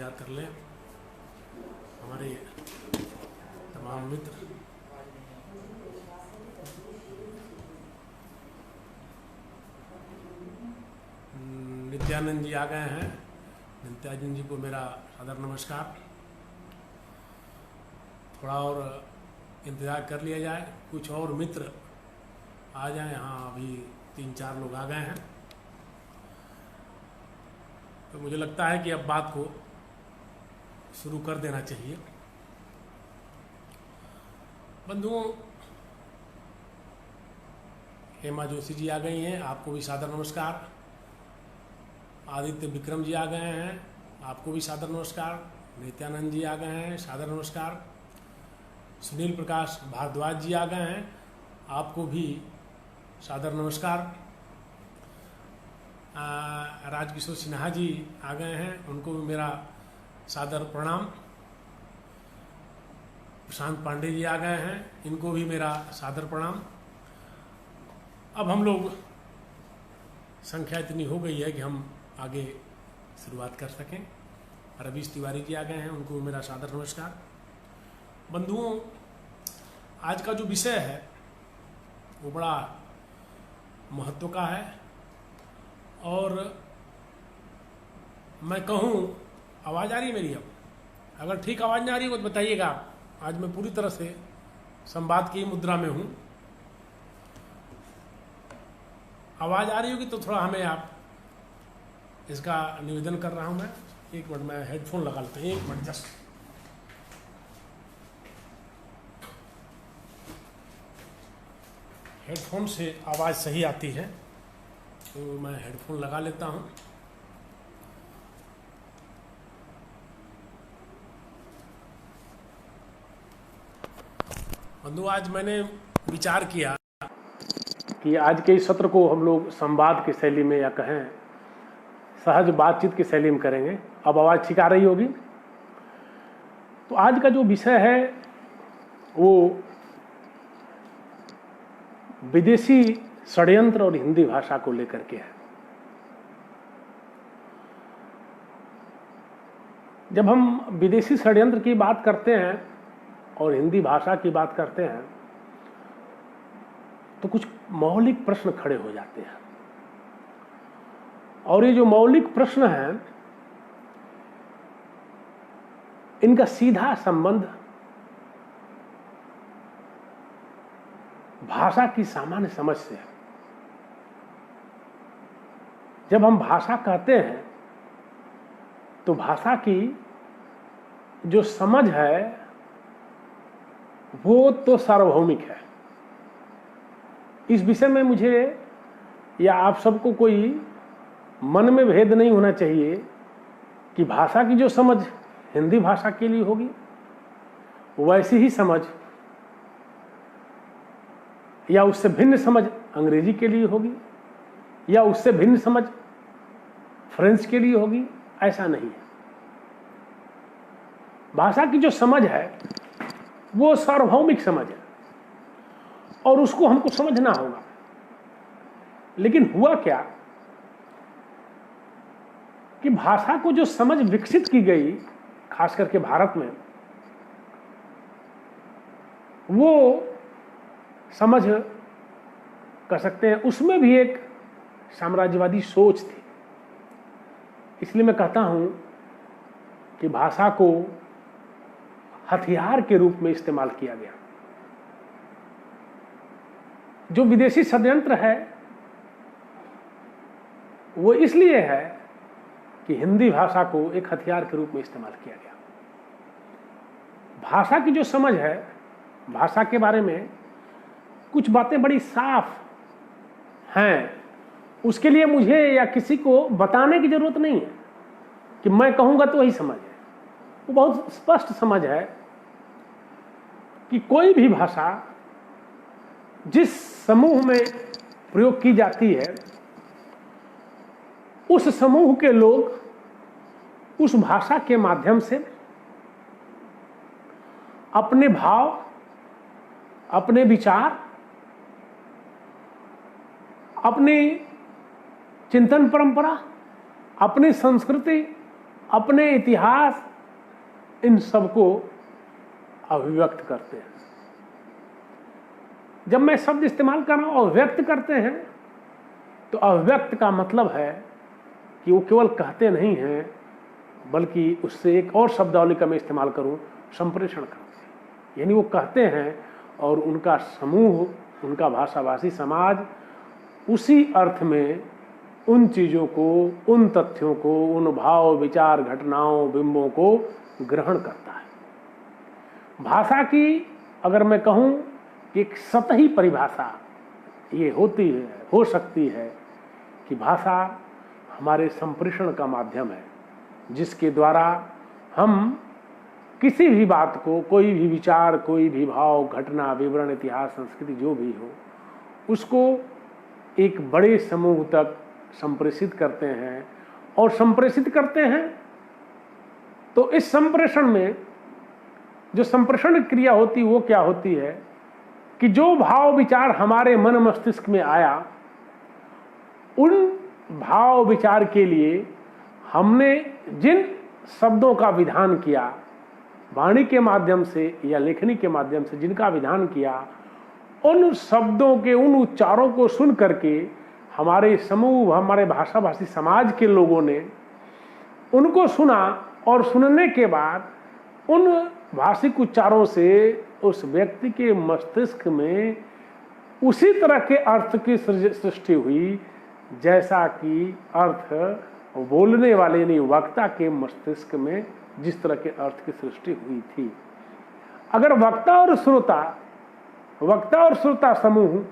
इंतज़ार कर लें। हमारे तमाम मित्र नित्यानंद जी आ गए हैं। नित्यानंद जी को मेरा सादर नमस्कार। थोड़ा और इंतज़ार कर लिया जाए, कुछ और मित्र आ जाएं। हाँ, अभी 3-4 लोग आ गए हैं, तो मुझे लगता है कि अब बात को शुरू कर देना चाहिए। बंधुओं, हेमा जोशी जी आ गई हैं, आपको भी सादर नमस्कार। आदित्य विक्रम जी आ गए हैं, आपको भी सादर नमस्कार। नित्यानंद जी आ गए हैं, सादर नमस्कार। सुनील प्रकाश भारद्वाज जी आ गए हैं, आपको भी सादर नमस्कार। राजकिशोर सिन्हा जी आ गए हैं, उनको भी मेरा सादर प्रणाम। प्रशांत पांडे जी आ गए हैं, इनको भी मेरा सादर प्रणाम। अब हम लोग संख्या इतनी हो गई है कि हम आगे शुरुआत कर सकें। रवीश तिवारी जी आ गए हैं, उनको भी मेरा सादर नमस्कार। बंधुओं, आज का जो विषय है वो बड़ा महत्व का है, और मैं कहूँ, आवाज़ आ रही है मेरी? अब अगर ठीक आवाज़ नहीं आ रही है तो बताइएगा। आज मैं पूरी तरह से संवाद की मुद्रा में हूँ। आवाज़ आ रही होगी तो थोड़ा हमें आप इसका निवेदन कर रहा हूँ मैं। एक मिनट, मैं हेडफोन लगा लेता हूँ, एक मिनट जस्ट। हेडफोन से आवाज़ सही आती है, तो मैं हेडफोन लगा लेता हूँ। बंधु, आज मैंने विचार किया कि आज के इस सत्र को हम लोग संवाद की शैली में, या कहें सहज बातचीत की शैली में करेंगे। अब आवाज़ ठीक आ रही होगी। तो आज का जो विषय है वो विदेशी षड्यंत्र और हिंदी भाषा को लेकर के है। जब हम विदेशी षड्यंत्र की बात करते हैं और हिंदी भाषा की बात करते हैं तो कुछ मौलिक प्रश्न खड़े हो जाते हैं, और ये जो मौलिक प्रश्न हैं इनका सीधा संबंध भाषा की सामान्य समझ से है। जब हम भाषा कहते हैं तो भाषा की जो समझ है वो तो सार्वभौमिक है। इस विषय में मुझे या आप सबको कोई मन में भेद नहीं होना चाहिए कि भाषा की जो समझ हिंदी भाषा के लिए होगी वैसी ही समझ या उससे भिन्न समझ अंग्रेजी के लिए होगी, या उससे भिन्न समझ फ्रेंच के लिए होगी। ऐसा नहीं है। भाषा की जो समझ है वो सार्वभौमिक समझ है, और उसको हमको समझना होगा। लेकिन हुआ क्या कि भाषा को जो समझ विकसित की गई, खास करके भारत में, वो समझ कह सकते हैं उसमें भी एक साम्राज्यवादी सोच थी। इसलिए मैं कहता हूं कि भाषा को हथियार के रूप में इस्तेमाल किया गया। जो विदेशी षड्यंत्र है वो इसलिए है कि हिंदी भाषा को एक हथियार के रूप में इस्तेमाल किया गया। भाषा की जो समझ है, भाषा के बारे में कुछ बातें बड़ी साफ हैं। उसके लिए मुझे या किसी को बताने की जरूरत नहीं है कि मैं कहूंगा तो वही समझ है। वो बहुत स्पष्ट समझ है कि कोई भी भाषा जिस समूह में प्रयोग की जाती है उस समूह के लोग उस भाषा के माध्यम से अपने भाव, अपने विचार, अपनी चिंतन परंपरा, अपनी संस्कृति अपने इतिहास इन सबको अभिव्यक्त करते हैं। जब मैं शब्द इस्तेमाल कर रहा हूं अभिव्यक्त करते हैं, तो अभिव्यक्त का मतलब है कि वो केवल कहते नहीं हैं, बल्कि उससे एक और शब्दावली का मैं इस्तेमाल करूं, संप्रेषण करते हैं। यानी वो कहते हैं और उनका समूह, उनका भाषाभाषी समाज उसी अर्थ में उन चीज़ों को, उन तथ्यों को, उन भाव, विचार, घटनाओं, बिंबों को ग्रहण करता है। भाषा की अगर मैं कहूं कि एक सतही परिभाषा ये होती है, हो सकती है कि भाषा हमारे संप्रेषण का माध्यम है, जिसके द्वारा हम किसी भी बात को, कोई भी विचार, कोई भी भाव, घटना, विवरण, इतिहास, संस्कृति जो भी हो, उसको एक बड़े समूह तक संप्रेषित करते हैं। और संप्रेषित करते हैं तो इस संप्रेषण में जो संप्रेषण क्रिया होती वो क्या होती है कि जो भाव विचार हमारे मन मस्तिष्क में आया, उन भाव विचार के लिए हमने जिन शब्दों का विधान किया, वाणी के माध्यम से या लेखनी के माध्यम से जिनका विधान किया, उन शब्दों के, उन उच्चारों को सुन करके हमारे समूह, हमारे भाषाभाषी समाज के लोगों ने उनको सुना और सुनने के बाद उन भाषिक उच्चारों से उस व्यक्ति के मस्तिष्क में उसी तरह के अर्थ की सृष्टि हुई जैसा कि अर्थ बोलने वाले ने, वक्ता के मस्तिष्क में जिस तरह के अर्थ की सृष्टि हुई थी। अगर वक्ता और श्रोता समूह,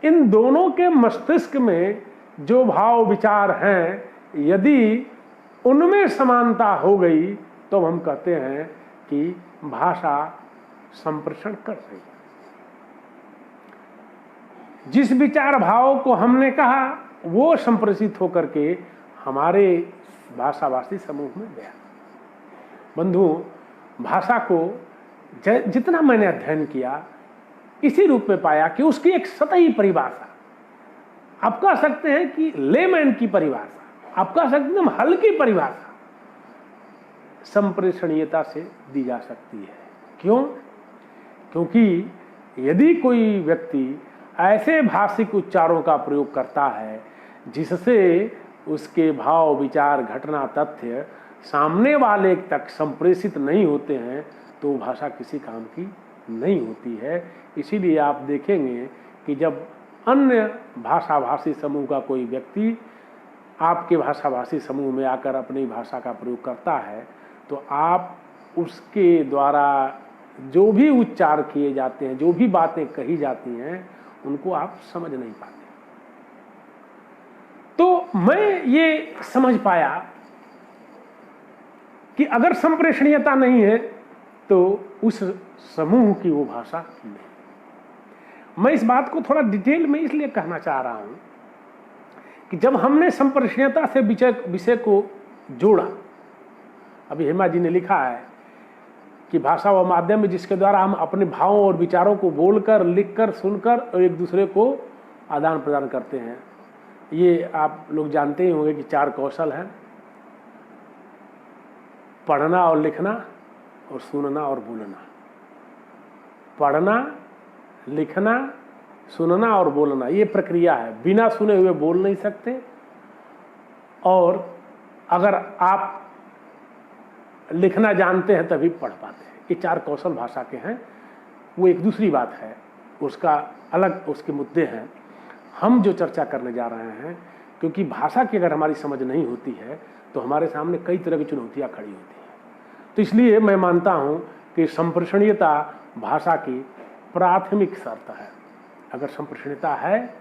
इन दोनों के मस्तिष्क में जो भाव विचार हैं, यदि उनमें समानता हो गई तो हम कहते हैं कि भाषा संप्रेषण कर रही है। जिस विचार भाव को हमने कहा वो संप्रेषित होकर के हमारे भाषाभाषी समूह में गया। बंधु, भाषा को जितना मैंने अध्ययन किया, इसी रूप में पाया कि उसकी एक सतही परिभाषा, आप कह सकते हैं कि लेमैन की परिभाषा, आप कह सकते हैं हल्की परिभाषा संप्रेषणीयता से दी जा सकती है। क्यों? क्योंकि यदि कोई व्यक्ति ऐसे भाषिक उच्चारों का प्रयोग करता है जिससे उसके भाव, विचार, घटना, तथ्य सामने वाले तक संप्रेषित नहीं होते हैं, तो भाषा किसी काम की नहीं होती है। इसीलिए आप देखेंगे कि जब अन्य भाषाभाषी समूह का कोई व्यक्ति आपके भाषाभाषी समूह में आकर अपनी भाषा का प्रयोग करता है, तो आप उसके द्वारा जो भी उच्चार किए जाते हैं, जो भी बातें कही जाती हैं, उनको आप समझ नहीं पाते। तो मैं ये समझ पाया कि अगर संप्रेषणीयता नहीं है तो उस समूह की वो भाषा नहीं। मैं इस बात को थोड़ा डिटेल में इसलिए कहना चाह रहा हूं कि जब हमने संप्रेषणीयता से विषय को जोड़ा, अभी हेमा जी ने लिखा है कि भाषा व माध्यम में जिसके द्वारा हम अपने भावों और विचारों को बोलकर, लिखकर, सुनकर और एक दूसरे को आदान प्रदान करते हैं। ये आप लोग जानते ही होंगे कि 4 कौशल हैं: पढ़ना और लिखना और सुनना और बोलना। पढ़ना, लिखना, सुनना और बोलना, ये प्रक्रिया है। बिना सुने हुए बोल नहीं सकते, और अगर आप लिखना जानते हैं तभी पढ़ पाते हैं। ये 4 कौशल भाषा के हैं। वो एक दूसरी बात है, उसका अलग उसके मुद्दे हैं। हम जो चर्चा करने जा रहे हैं, क्योंकि भाषा की अगर हमारी समझ नहीं होती है तो हमारे सामने कई तरह की चुनौतियां खड़ी होती हैं। तो इसलिए मैं मानता हूं कि संप्रेषणीयता भाषा की प्राथमिक शर्त है। अगर संप्रेषणीयता है,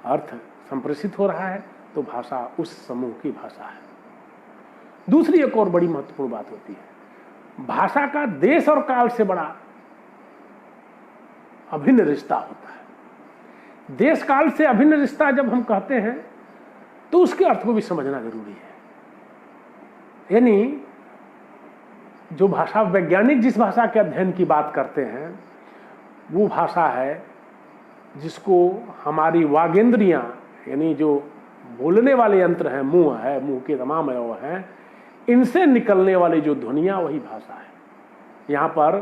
अर्थ संप्रेषित हो रहा है, तो भाषा उस समूह की भाषा है। दूसरी एक और बड़ी महत्वपूर्ण बात होती है, भाषा का देश और काल से बड़ा अभिन्न रिश्ता होता है। देश काल से अभिन्न रिश्ता जब हम कहते हैं तो उसके अर्थ को भी समझना जरूरी है। यानी जो भाषा वैज्ञानिक जिस भाषा के अध्ययन की बात करते हैं, वो भाषा है जिसको हमारी वागेंद्रियां, यानी जो बोलने वाले यंत्र हैं, मुंह है, मुंह के तमाम अवयव हैं, इनसे निकलने वाली जो ध्वनियाँ वही भाषा है। यहाँ पर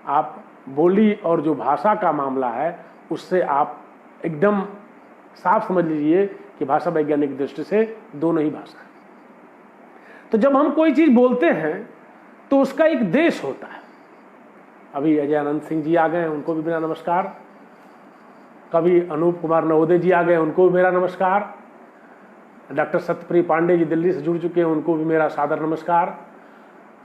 आप बोली और जो भाषा का मामला है उससे आप एकदम साफ समझ लीजिए कि भाषा वैज्ञानिक दृष्टि से दोनों ही भाषा है। तो जब हम कोई चीज़ बोलते हैं तो उसका एक देश होता है। अभी अजय आनंद सिंह जी आ गए हैं, उनको भी मेरा नमस्कार। कभी अनूप कुमार नवोदय जी आ गए, उनको भी मेरा नमस्कार। डॉक्टर सत्यप्रिय पांडे जी दिल्ली से जुड़ चुके हैं, उनको भी मेरा सादर नमस्कार।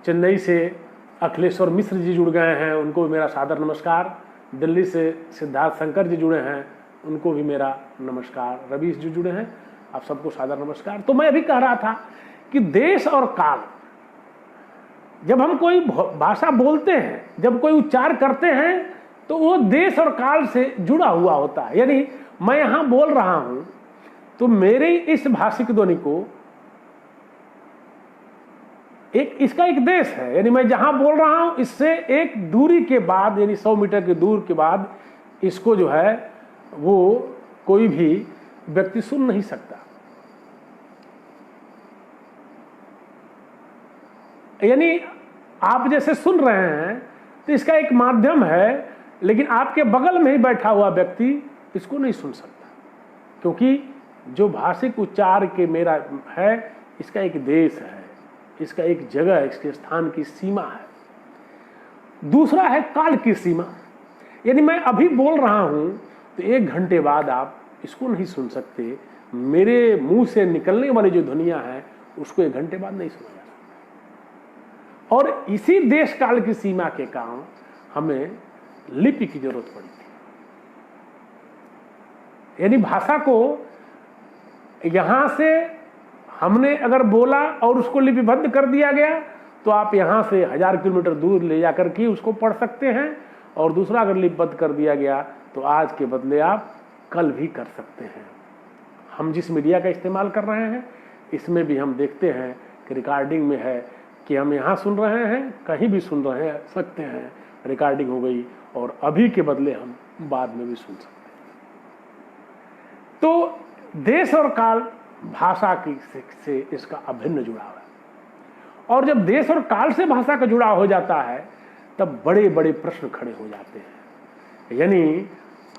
चेन्नई से अखिलेश्वर मिश्र जी जुड़ गए हैं, उनको भी मेरा सादर नमस्कार। दिल्ली से सिद्धार्थ शंकर जी जुड़े हैं, उनको भी मेरा नमस्कार। रवीश जी जुड़े हैं, आप सबको सादर नमस्कार। तो मैं अभी कह रहा था कि देश और काल, जब हम कोई भाषा बोलते हैं, जब कोई उच्चार करते हैं, तो वो देश और काल से जुड़ा हुआ होता है। यानी मैं यहां बोल रहा हूं तो मेरे इस भाषिक ध्वनि को इसका एक देश है। यानी मैं जहां बोल रहा हूं इससे एक दूरी के बाद, यानी 100 मीटर की दूर के बाद इसको जो है वो कोई भी व्यक्ति सुन नहीं सकता। यानी आप जैसे सुन रहे हैं तो इसका एक माध्यम है, लेकिन आपके बगल में ही बैठा हुआ व्यक्ति इसको नहीं सुन सकता, क्योंकि जो भाषिक उच्चार के मेरा है इसका एक देश है, इसका एक जगह, इसके स्थान की सीमा है। दूसरा है काल की सीमा। यानी मैं अभी बोल रहा हूं तो 1 घंटे बाद आप इसको नहीं सुन सकते। मेरे मुंह से निकलने वाली जो ध्वनियां हैं उसको 1 घंटे बाद नहीं सुना जा सकता। और इसी देश काल की सीमा के कारण हमें लिपि की जरूरत पड़ी थी। यानी भाषा को यहां से हमने अगर बोला और उसको लिपिबद्ध कर दिया गया तो आप यहां से 1000 किलोमीटर दूर ले जाकर के उसको पढ़ सकते हैं, और दूसरा अगर लिपिबद्ध कर दिया गया तो आज के बदले आप कल भी कर सकते हैं। हम जिस मीडिया का इस्तेमाल कर रहे हैं इसमें भी हम देखते हैं कि रिकॉर्डिंग में है कि हम यहाँ सुन रहे हैं, कहीं भी सुन रहे सकते हैं, रिकॉर्डिंग हो गई, और अभी के बदले हम बाद में भी सुन सकते हैं। तो देश और काल भाषा की से इसका अभिन्न जुड़ाव है। और जब देश और काल से भाषा का जुड़ाव हो जाता है तब बड़े बड़े प्रश्न खड़े हो जाते हैं। यानी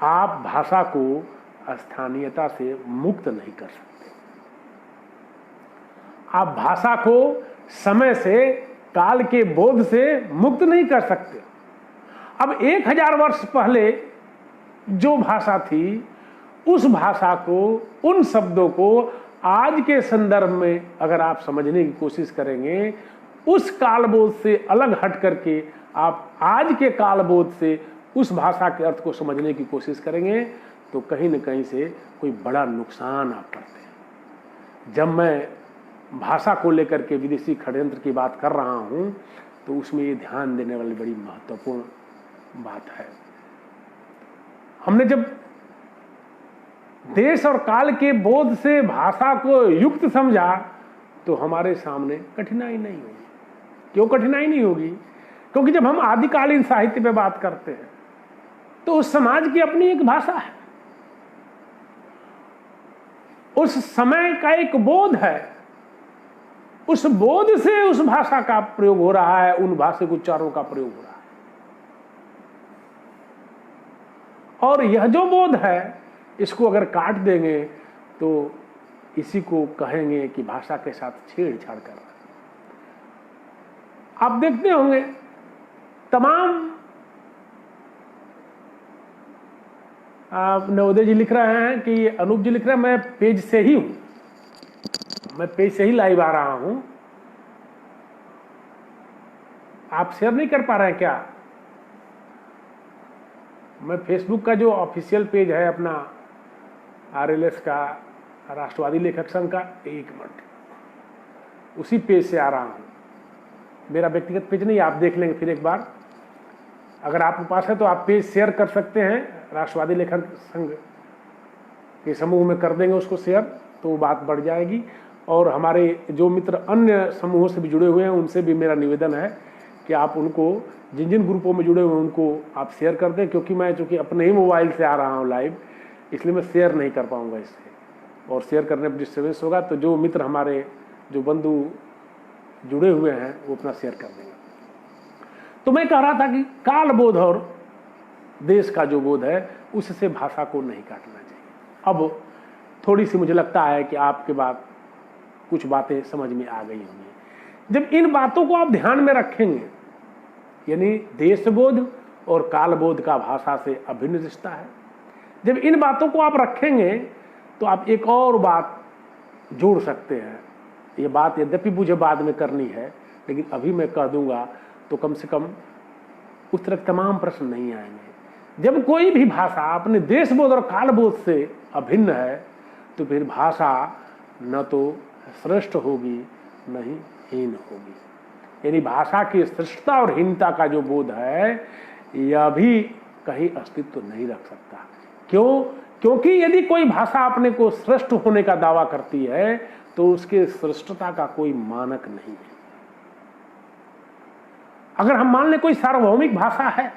आप भाषा को स्थानीयता से मुक्त नहीं कर सकते, आप भाषा को समय से, काल के बोध से मुक्त नहीं कर सकते। अब 1000 वर्ष पहले जो भाषा थी उस भाषा को, उन शब्दों को आज के संदर्भ में अगर आप समझने की कोशिश करेंगे, उस कालबोध से अलग हट करके आप आज के कालबोध से उस भाषा के अर्थ को समझने की कोशिश करेंगे तो कहीं न कहीं से कोई बड़ा नुकसान आप करते हैं। जब मैं भाषा को लेकर के विदेशी षड्यंत्र की बात कर रहा हूं तो उसमें ये ध्यान देने वाली बड़ी महत्वपूर्ण बात है। हमने जब देश और काल के बोध से भाषा को युक्त समझा तो हमारे सामने कठिनाई नहीं होगी। क्यों कठिनाई नहीं होगी? क्योंकि जब हम आदिकालीन साहित्य पे बात करते हैं तो उस समाज की अपनी एक भाषा है, उस समय का एक बोध है, उस बोध से उस भाषा का प्रयोग हो रहा है, उन भाषिक उच्चारों का प्रयोग हो रहा है। और यह जो बोध है इसको अगर काट देंगे तो इसी को कहेंगे कि भाषा के साथ छेड़छाड़ कर रहा है। आप देखते होंगे तमाम नवोदय जी लिख रहे हैं कि अनूप जी लिख रहे हैं मैं पेज से ही हूं, मैं पेज से ही लाइव आ रहा हूं। आप शेयर नहीं कर पा रहे हैं क्या? मैं फेसबुक का जो ऑफिशियल पेज है अपना आरएलएस का, राष्ट्रवादी लेखक संघ का, 1 मिनट, उसी पेज से आ रहा हूं। मेरा व्यक्तिगत पेज नहीं, आप देख लेंगे फिर एक बार। अगर आपके पास है तो आप पेज शेयर कर सकते हैं, राष्ट्रवादी लेखक संघ के समूह में कर देंगे उसको शेयर, तो वो बात बढ़ जाएगी। और हमारे जो मित्र अन्य समूहों से भी जुड़े हुए हैं उनसे भी मेरा निवेदन है कि आप उनको, जिन जिन ग्रुपों में जुड़े हुए हैं उनको आप शेयर कर दें, क्योंकि मैं चूँकि अपने ही मोबाइल से आ रहा हूँ लाइव, इसलिए मैं शेयर नहीं कर पाऊँगा इससे, और शेयर करने पर डिस्टर्बेंस होगा। तो जो मित्र हमारे, जो बंधु जुड़े हुए हैं वो अपना शेयर कर देंगे। तो मैं कह रहा था कि काल बोध और देश का जो बोध है उससे भाषा को नहीं काटना चाहिए। अब थोड़ी सी मुझे लगता है कि आपके बाद कुछ बातें समझ में आ गई होंगी। जब इन बातों को आप ध्यान में रखेंगे, यानी देशबोध और कालबोध का भाषा से अभिन्न रिश्ता है, जब इन बातों को आप रखेंगे तो आप एक और बात जोड़ सकते हैं। ये बात यद्यपि मुझे बाद में करनी है, लेकिन अभी मैं कह दूंगा तो कम से कम उस तरह तमाम प्रश्न नहीं आएंगे। जब कोई भी भाषा अपने देशबोध और कालबोध से अभिन्न है तो फिर भाषा न तो श्रेष्ठ होगी न ही हीन होगी। यानी भाषा की श्रेष्ठता और हीनता का जो बोध है यह भी कहीं अस्तित्व नहीं रख सकता। क्यों? क्योंकि यदि कोई भाषा अपने को श्रेष्ठ होने का दावा करती है तो उसके श्रेष्ठता का कोई मानक नहीं है। अगर हम मान लें कोई सार्वभौमिक भाषा है,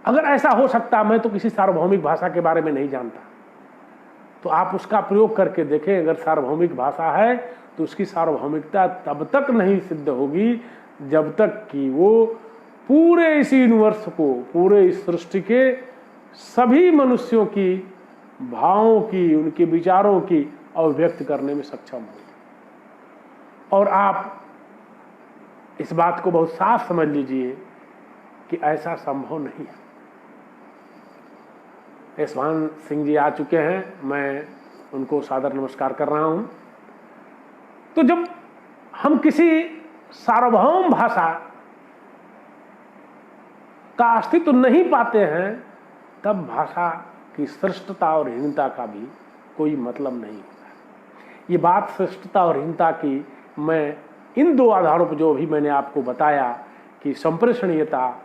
अगर ऐसा हो सकता, मैं तो किसी सार्वभौमिक भाषा के बारे में नहीं जानता, तो आप उसका प्रयोग करके देखें। अगर सार्वभौमिक भाषा है तो उसकी सार्वभौमिकता तब तक नहीं सिद्ध होगी जब तक कि वो पूरे इस यूनिवर्स को, पूरे इस सृष्टि के सभी मनुष्यों की भावों की, उनके विचारों की अभिव्यक्त करने में सक्षम हो। और आप इस बात को बहुत साफ समझ लीजिए कि ऐसा संभव नहीं है। यशवान सिंह जी आ चुके हैं, मैं उनको सादर नमस्कार कर रहा हूं। तो जब हम किसी सार्वभौम भाषा का अस्तित्व नहीं पाते हैं तब भाषा की श्रेष्ठता और हीनता का भी कोई मतलब नहीं होता। ये बात श्रेष्ठता और हीनता की मैं इन दो आधारों पर जो भी मैंने आपको बताया कि संप्रेषणीयता,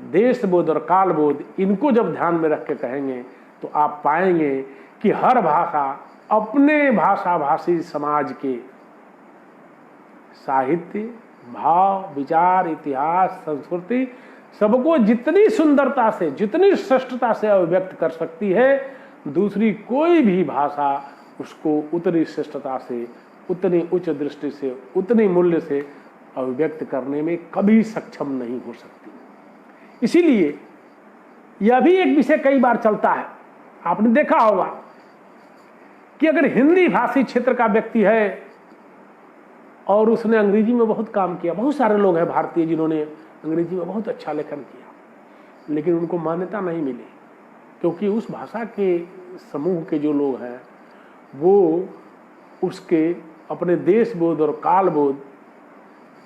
देशबोध और कालबोध, इनको जब ध्यान में रख के कहेंगे तो आप पाएंगे कि हर भाषा अपने भाषा भाषी समाज के साहित्य, भाव, विचार, इतिहास, संस्कृति सबको जितनी सुंदरता से, जितनी श्रेष्ठता से अभिव्यक्त कर सकती है, दूसरी कोई भी भाषा उसको उतनी श्रेष्ठता से, उतनी उच्च दृष्टि से, उतनी मूल्य से अभिव्यक्त करने में कभी सक्षम नहीं हो सकती। इसीलिए यह भी एक विषय कई बार चलता है। आपने देखा होगा कि अगर हिंदी भाषी क्षेत्र का व्यक्ति है और उसने अंग्रेजी में बहुत काम किया, बहुत सारे लोग हैं भारतीय जिन्होंने अंग्रेजी में बहुत अच्छा लेखन किया, लेकिन उनको मान्यता नहीं मिली क्योंकि उस भाषा के समूह के जो लोग हैं वो उसके अपने देशबोध और कालबोध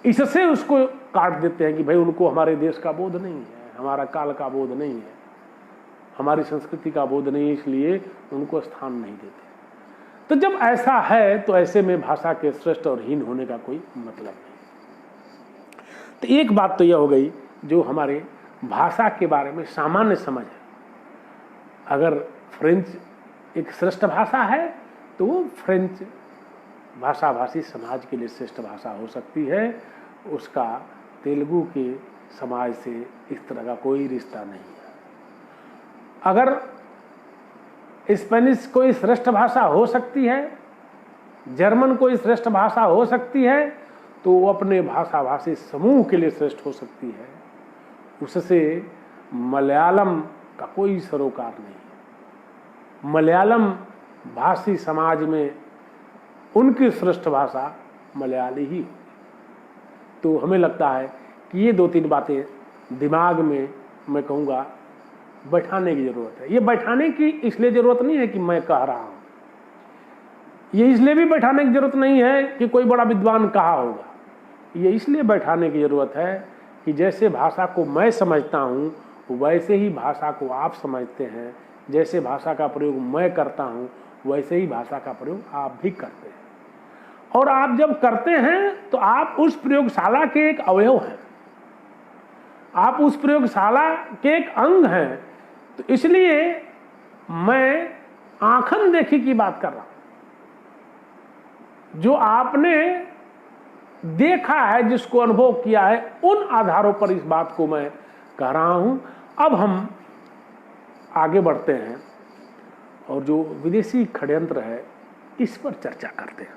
इससे उसको काट देते हैं कि भाई उनको हमारे देश का बोध नहीं है, हमारा काल का बोध नहीं है, हमारी संस्कृति का बोध नहीं है, इसलिए उनको स्थान नहीं देते। तो जब ऐसा है तो ऐसे में भाषा के श्रेष्ठ और हीन होने का कोई मतलब नहीं। तो एक बात तो यह हो गई जो हमारे भाषा के बारे में सामान्य समझ है। अगर फ्रेंच एक श्रेष्ठ भाषा है तो वो फ्रेंच भाषा भाषी समाज के लिए श्रेष्ठ भाषा हो सकती है, उसका तेलुगु के समाज से इस तरह का कोई रिश्ता नहीं है। अगर स्पेनिश कोई श्रेष्ठ भाषा हो सकती है, जर्मन कोई श्रेष्ठ भाषा हो सकती है, तो वो अपने भाषा भाषी समूह के लिए श्रेष्ठ हो सकती है, उससे मलयालम का कोई सरोकार नहीं। मलयालम भाषी समाज में उनकी श्रेष्ठ भाषा मलयाली ही। तो हमें लगता है कि ये दो तीन बातें दिमाग में मैं कहूँगा बैठाने की जरूरत है। ये बैठाने की इसलिए जरूरत नहीं है कि मैं कह रहा हूँ, ये इसलिए भी बैठाने की जरूरत नहीं है कि कोई बड़ा विद्वान कहा होगा। ये इसलिए बैठाने की जरूरत है कि जैसे भाषा को मैं समझता हूँ वैसे ही भाषा को आप समझते हैं, जैसे भाषा का प्रयोग मैं करता हूँ वैसे ही भाषा का प्रयोग आप भी करते हैं। और आप जब करते हैं तो आप उस प्रयोगशाला के एक अवयव हैं, आप उस प्रयोगशाला के एक अंग हैं। तो इसलिए मैं आंखन देखी की बात कर रहा हूं। जो आपने देखा है, जिसको अनुभव किया है, उन आधारों पर इस बात को मैं कह रहा हूं। अब हम आगे बढ़ते हैं और जो विदेशी षड्यंत्र है इस पर चर्चा करते हैं।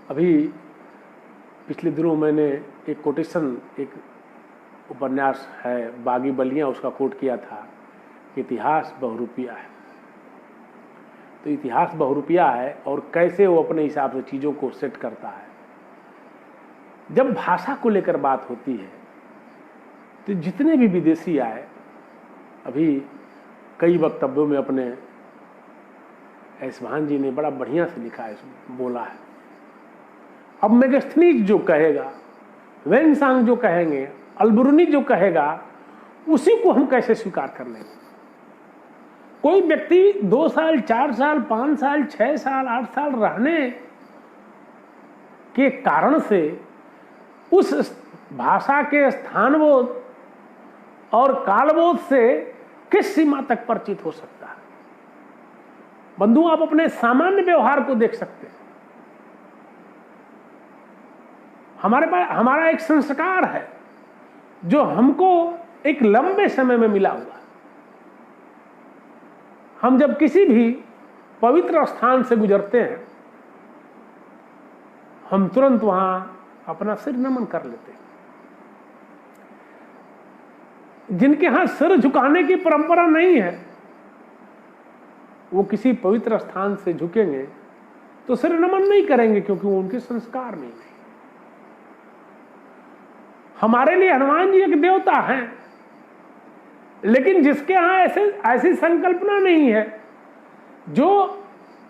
अभी पिछले दिनों मैंने एक कोटेशन, एक उपन्यास है बागी बलियां, उसका कोट किया था कि इतिहास बहुरूपिया है। तो इतिहास बहुरूपिया है और कैसे वो अपने हिसाब से चीज़ों को सेट करता है। जब भाषा को लेकर बात होती है तो जितने भी विदेशी आए, अभी कई वक्तव्यों में अपने ऐशभान जी ने बड़ा बढ़िया से लिखा है, बोला है। अब मेगास्थनीज जो कहेगा, वेनसांग जो कहेंगे, अलबरूनी जो कहेगा, उसी को हम कैसे स्वीकार कर लेंगे? कोई व्यक्ति 2 साल, 4 साल, 5 साल, 6 साल, 8 साल रहने के कारण से उस भाषा के स्थानबोध और कालबोध से किस सीमा तक परिचित हो सकता है? बंधु, आप अपने सामान्य व्यवहार को देख सकते हैं। हमारे पास हमारा एक संस्कार है जो हमको एक लंबे समय में मिला हुआ। हम जब किसी भी पवित्र स्थान से गुजरते हैं, हम तुरंत वहां अपना सिर नमन कर लेते हैं। जिनके यहां सिर झुकाने की परंपरा नहीं है, वो किसी पवित्र स्थान से झुकेंगे तो सिर नमन नहीं करेंगे, क्योंकि वो उनके संस्कार नहीं है। हमारे लिए हनुमान जी एक देवता हैं, लेकिन जिसके यहां ऐसी संकल्पना नहीं है, जो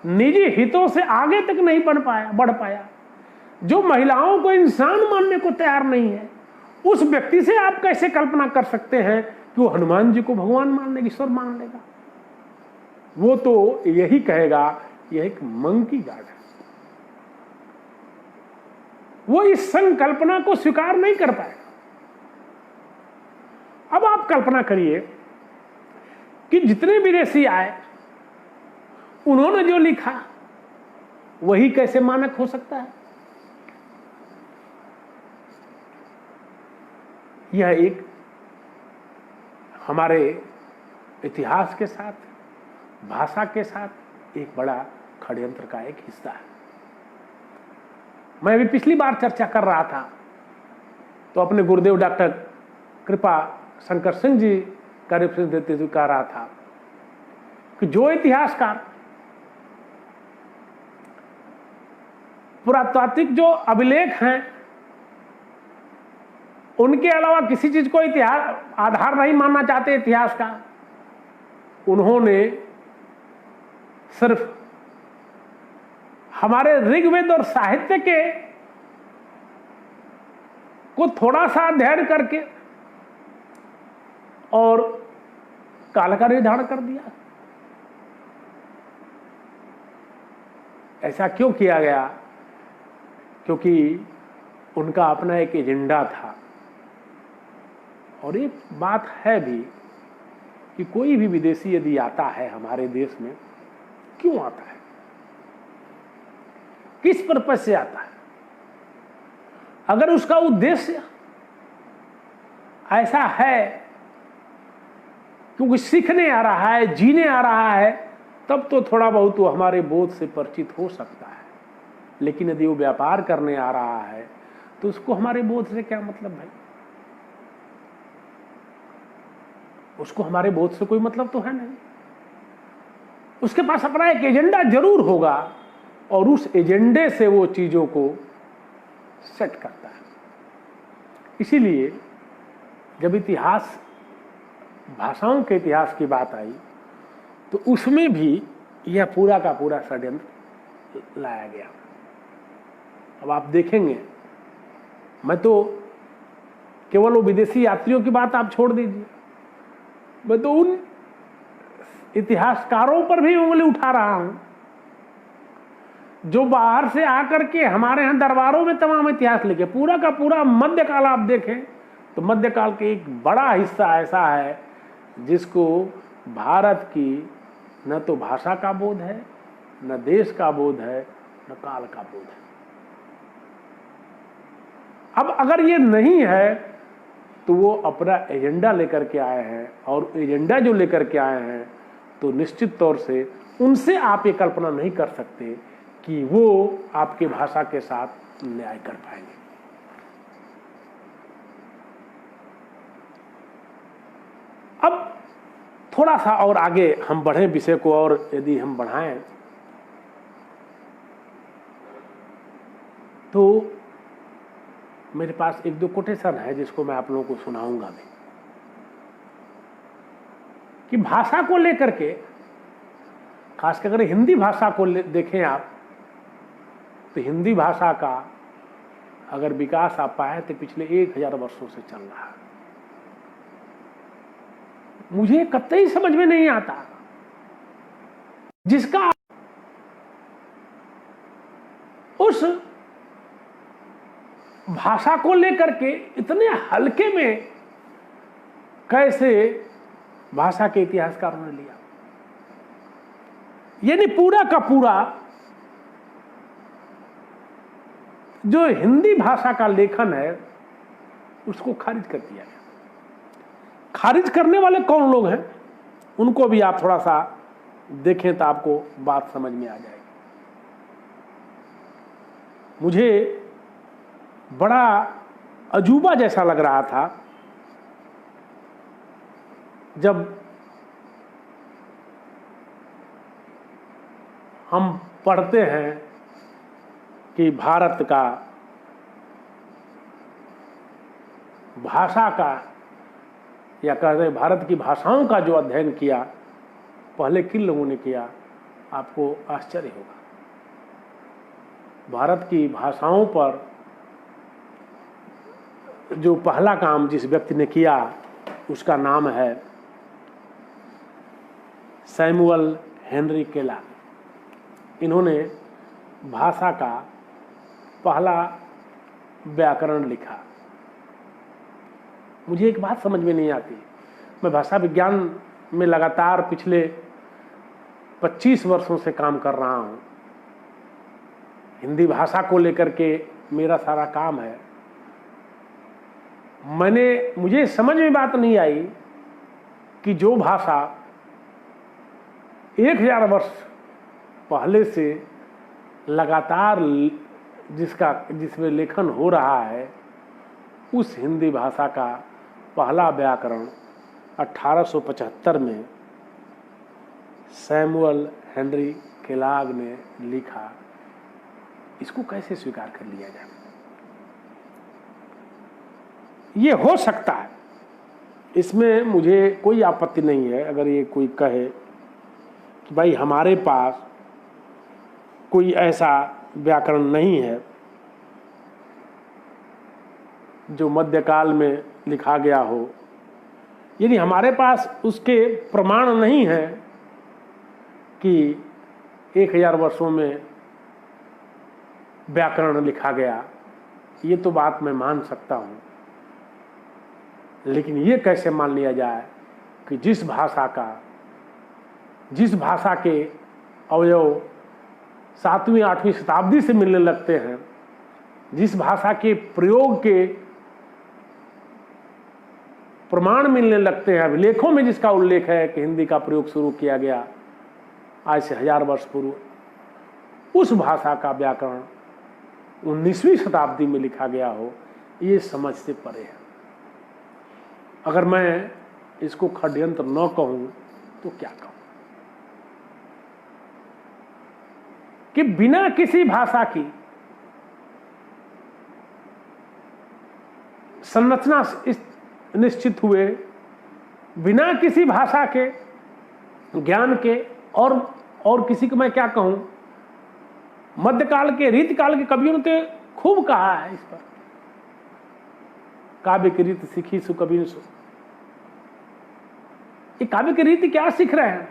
निजी हितों से आगे तक नहीं बढ़ पाया, जो महिलाओं को इंसान मानने को तैयार नहीं है, उस व्यक्ति से आप कैसे कल्पना कर सकते हैं कि वो हनुमान जी को भगवान मान लेगा, ईश्वर मान लेगा? वो तो यही कहेगा यह एक मंकी गार्ड है। वो इस संकल्पना को स्वीकार नहीं कर पाएगा। अब आप कल्पना करिए कि जितने विदेशी आए, उन्होंने जो लिखा वही कैसे मानक हो सकता है? यह एक हमारे इतिहास के साथ, भाषा के साथ एक बड़ा षड्यंत्र का एक हिस्सा है। मैं अभी पिछली बार चर्चा कर रहा था तो अपने गुरुदेव डॉक्टर कृपा शंकर सिंह जी का रेफरेंस देते हुए कह रहा था कि जो इतिहासकार पुरातात्विक जो अभिलेख हैं, उनके अलावा किसी चीज को इतिहास आधार नहीं मानना चाहते इतिहास का, उन्होंने सिर्फ हमारे ऋग्वेद और साहित्य के को थोड़ा सा अध्ययन करके और काल का निर्धारण कर दिया। ऐसा क्यों किया गया? क्योंकि उनका अपना एक एजेंडा था। और एक बात है भी कि कोई भी विदेशी यदि आता है हमारे देश में, क्यों आता है, किस पर्पज से आता है? अगर उसका उद्देश्य ऐसा है क्योंकि सीखने आ रहा है, जीने आ रहा है, तब तो थोड़ा बहुत वो हमारे बोध से परिचित हो सकता है। लेकिन यदि वो व्यापार करने आ रहा है तो उसको हमारे बोध से क्या मतलब भाई? उसको हमारे बोध से कोई मतलब तो है नहीं। उसके पास अपना एक एजेंडा जरूर होगा और उस एजेंडे से वो चीजों को सेट करता है। इसीलिए जब इतिहास, भाषाओं के इतिहास की बात आई तो उसमें भी यह पूरा का पूरा षड्यंत्र लाया गया। अब आप देखेंगे, मैं तो केवल वो विदेशी यात्रियों की बात आप छोड़ दीजिए, मैं तो उन इतिहासकारों पर भी उंगली उठा रहा हूं जो बाहर से आकर के हमारे यहां दरबारों में तमाम इतिहास लिखे। पूरा का पूरा मध्यकाल आप देखें तो मध्यकाल के एक बड़ा हिस्सा ऐसा है जिसको भारत की न तो भाषा का बोध है, न देश का बोध है, न काल का बोध है। अब अगर ये नहीं है तो वो अपना एजेंडा लेकर के आए हैं, और एजेंडा जो लेकर के आए हैं तो निश्चित तौर से उनसे आप ये कल्पना नहीं कर सकते कि वो आपके भाषा के साथ न्याय कर पाएंगे। अब थोड़ा सा और आगे हम बढ़ें विषय को, और यदि हम बढ़ाएं तो मेरे पास एक दो कोटेशन है जिसको मैं आप लोगों को सुनाऊंगा भी, कि भाषा को लेकर के, खासकर अगर हिंदी भाषा को देखें आप, तो हिंदी भाषा का अगर विकास आप पाए तो पिछले 1000 वर्षों से चल रहा है। मुझे कतई समझ में नहीं आता, जिसका उस भाषा को लेकर के इतने हल्के में कैसे भाषा के इतिहासकारों ने लिया। यानी पूरा का पूरा जो हिंदी भाषा का लेखन है उसको खारिज कर दिया गया। खारिज करने वाले कौन लोग हैं उनको भी आप थोड़ा सा देखें तो आपको बात समझ में आ जाएगी। मुझे बड़ा अजूबा जैसा लग रहा था जब हम पढ़ते हैं कि भारत का भाषा का, या कहते हैं भारत की भाषाओं का जो अध्ययन किया, पहले किन लोगों ने किया, आपको आश्चर्य होगा। भारत की भाषाओं पर जो पहला काम जिस व्यक्ति ने किया उसका नाम है सैमुअल हेनरी केलॉग। इन्होंने भाषा का पहला व्याकरण लिखा। मुझे एक बात समझ में नहीं आती, मैं भाषा विज्ञान में लगातार पिछले 25 वर्षों से काम कर रहा हूँ। हिंदी भाषा को लेकर के मेरा सारा काम है। मुझे समझ में बात नहीं आई कि जो भाषा 1000 वर्ष पहले से लगातार जिसमें लेखन हो रहा है, उस हिंदी भाषा का पहला व्याकरण 1875 में सैमुअल हेनरी केलॉग ने लिखा। इसको कैसे स्वीकार कर लिया जाए? ये हो सकता है, इसमें मुझे कोई आपत्ति नहीं है अगर ये कोई कहे कि भाई हमारे पास कोई ऐसा व्याकरण नहीं है जो मध्यकाल में लिखा गया हो, यदि हमारे पास उसके प्रमाण नहीं है कि 1000 वर्षों में व्याकरण लिखा गया, ये तो बात मैं मान सकता हूँ। लेकिन ये कैसे मान लिया जाए कि जिस भाषा के अवयव 7वीं 8वीं शताब्दी से मिलने लगते हैं, जिस भाषा के प्रयोग के प्रमाण मिलने लगते हैं, अभिलेखों में जिसका उल्लेख है कि हिंदी का प्रयोग शुरू किया गया आज से 1000 वर्ष पूर्व, उस भाषा का व्याकरण 19वीं शताब्दी में लिखा गया हो, ये समझ से परे है। अगर मैं इसको षड्यंत्र न कहूं तो क्या कहूं? कि बिना किसी भाषा की संरचना निश्चित हुए, बिना किसी भाषा के ज्ञान के, और किसी को मैं क्या कहूं, मध्यकाल के रीतिकाल के कवियों ने तो खूब कहा है इस पर, काव्य की रीति सीखी सु कबीर सु। ये काव्य की रीति क्या सीख रहे हैं?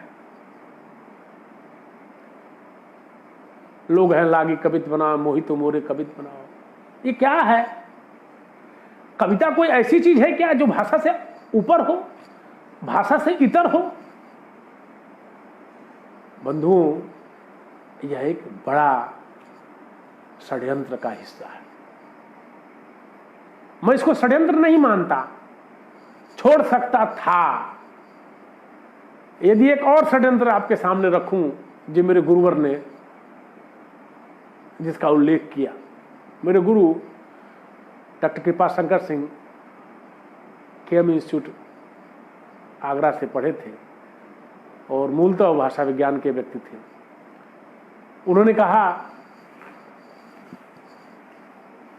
लोग हैं लागी कवित बनाओ, मोहितो मोरे कवित बनाओ। ये क्या है? कविता कोई ऐसी चीज है क्या जो भाषा से ऊपर हो, भाषा से इतर हो? बंधुओं, यह एक बड़ा षड्यंत्र का हिस्सा है। मैं इसको षड्यंत्र नहीं मानता, छोड़ सकता था। यदि एक और षड्यंत्र आपके सामने रखूं जो मेरे गुरुवर ने जिसका उल्लेख किया। मेरे गुरु डॉक्टर कृपा शंकर सिंह केएम इंस्टीट्यूट आगरा से पढ़े थे और मूलतः भाषा विज्ञान के व्यक्ति थे। उन्होंने कहा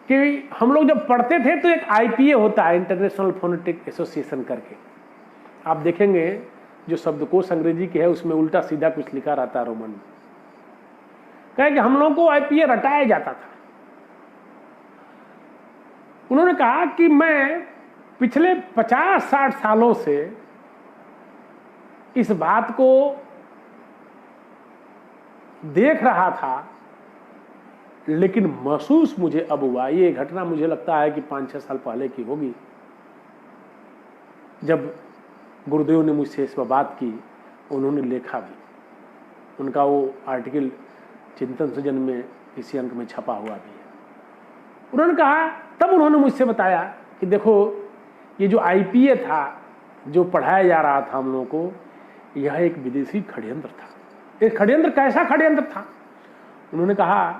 कि हम लोग जब पढ़ते थे तो एक आईपीए होता है, इंटरनेशनल फोनेटिक एसोसिएशन करके, आप देखेंगे जो शब्दकोश अंग्रेजी के है उसमें उल्टा सीधा कुछ लिखा रहता है रोमन में। कहे कि हम लोगों को आईपीए रटाया जाता था। उन्होंने कहा कि मैं पिछले 50-60 सालों से इस बात को देख रहा था, लेकिन महसूस मुझे अब हुआ। ये घटना मुझे लगता है कि 5-6 साल पहले की होगी, जब गुरुदेव ने मुझसे इस पर बात की। उन्होंने लिखा भी, उनका वो आर्टिकल चिंतन सृजन में इसी अंक में छपा हुआ भी है। उन्होंने कहा, तब उन्होंने मुझसे बताया कि देखो ये जो आईपीए था जो पढ़ाया जा रहा था हम लोगों को, यह एक विदेशी षड्यंत्र था। एक षड्यंत्र, कैसा षड्यंत्र था? उन्होंने कहा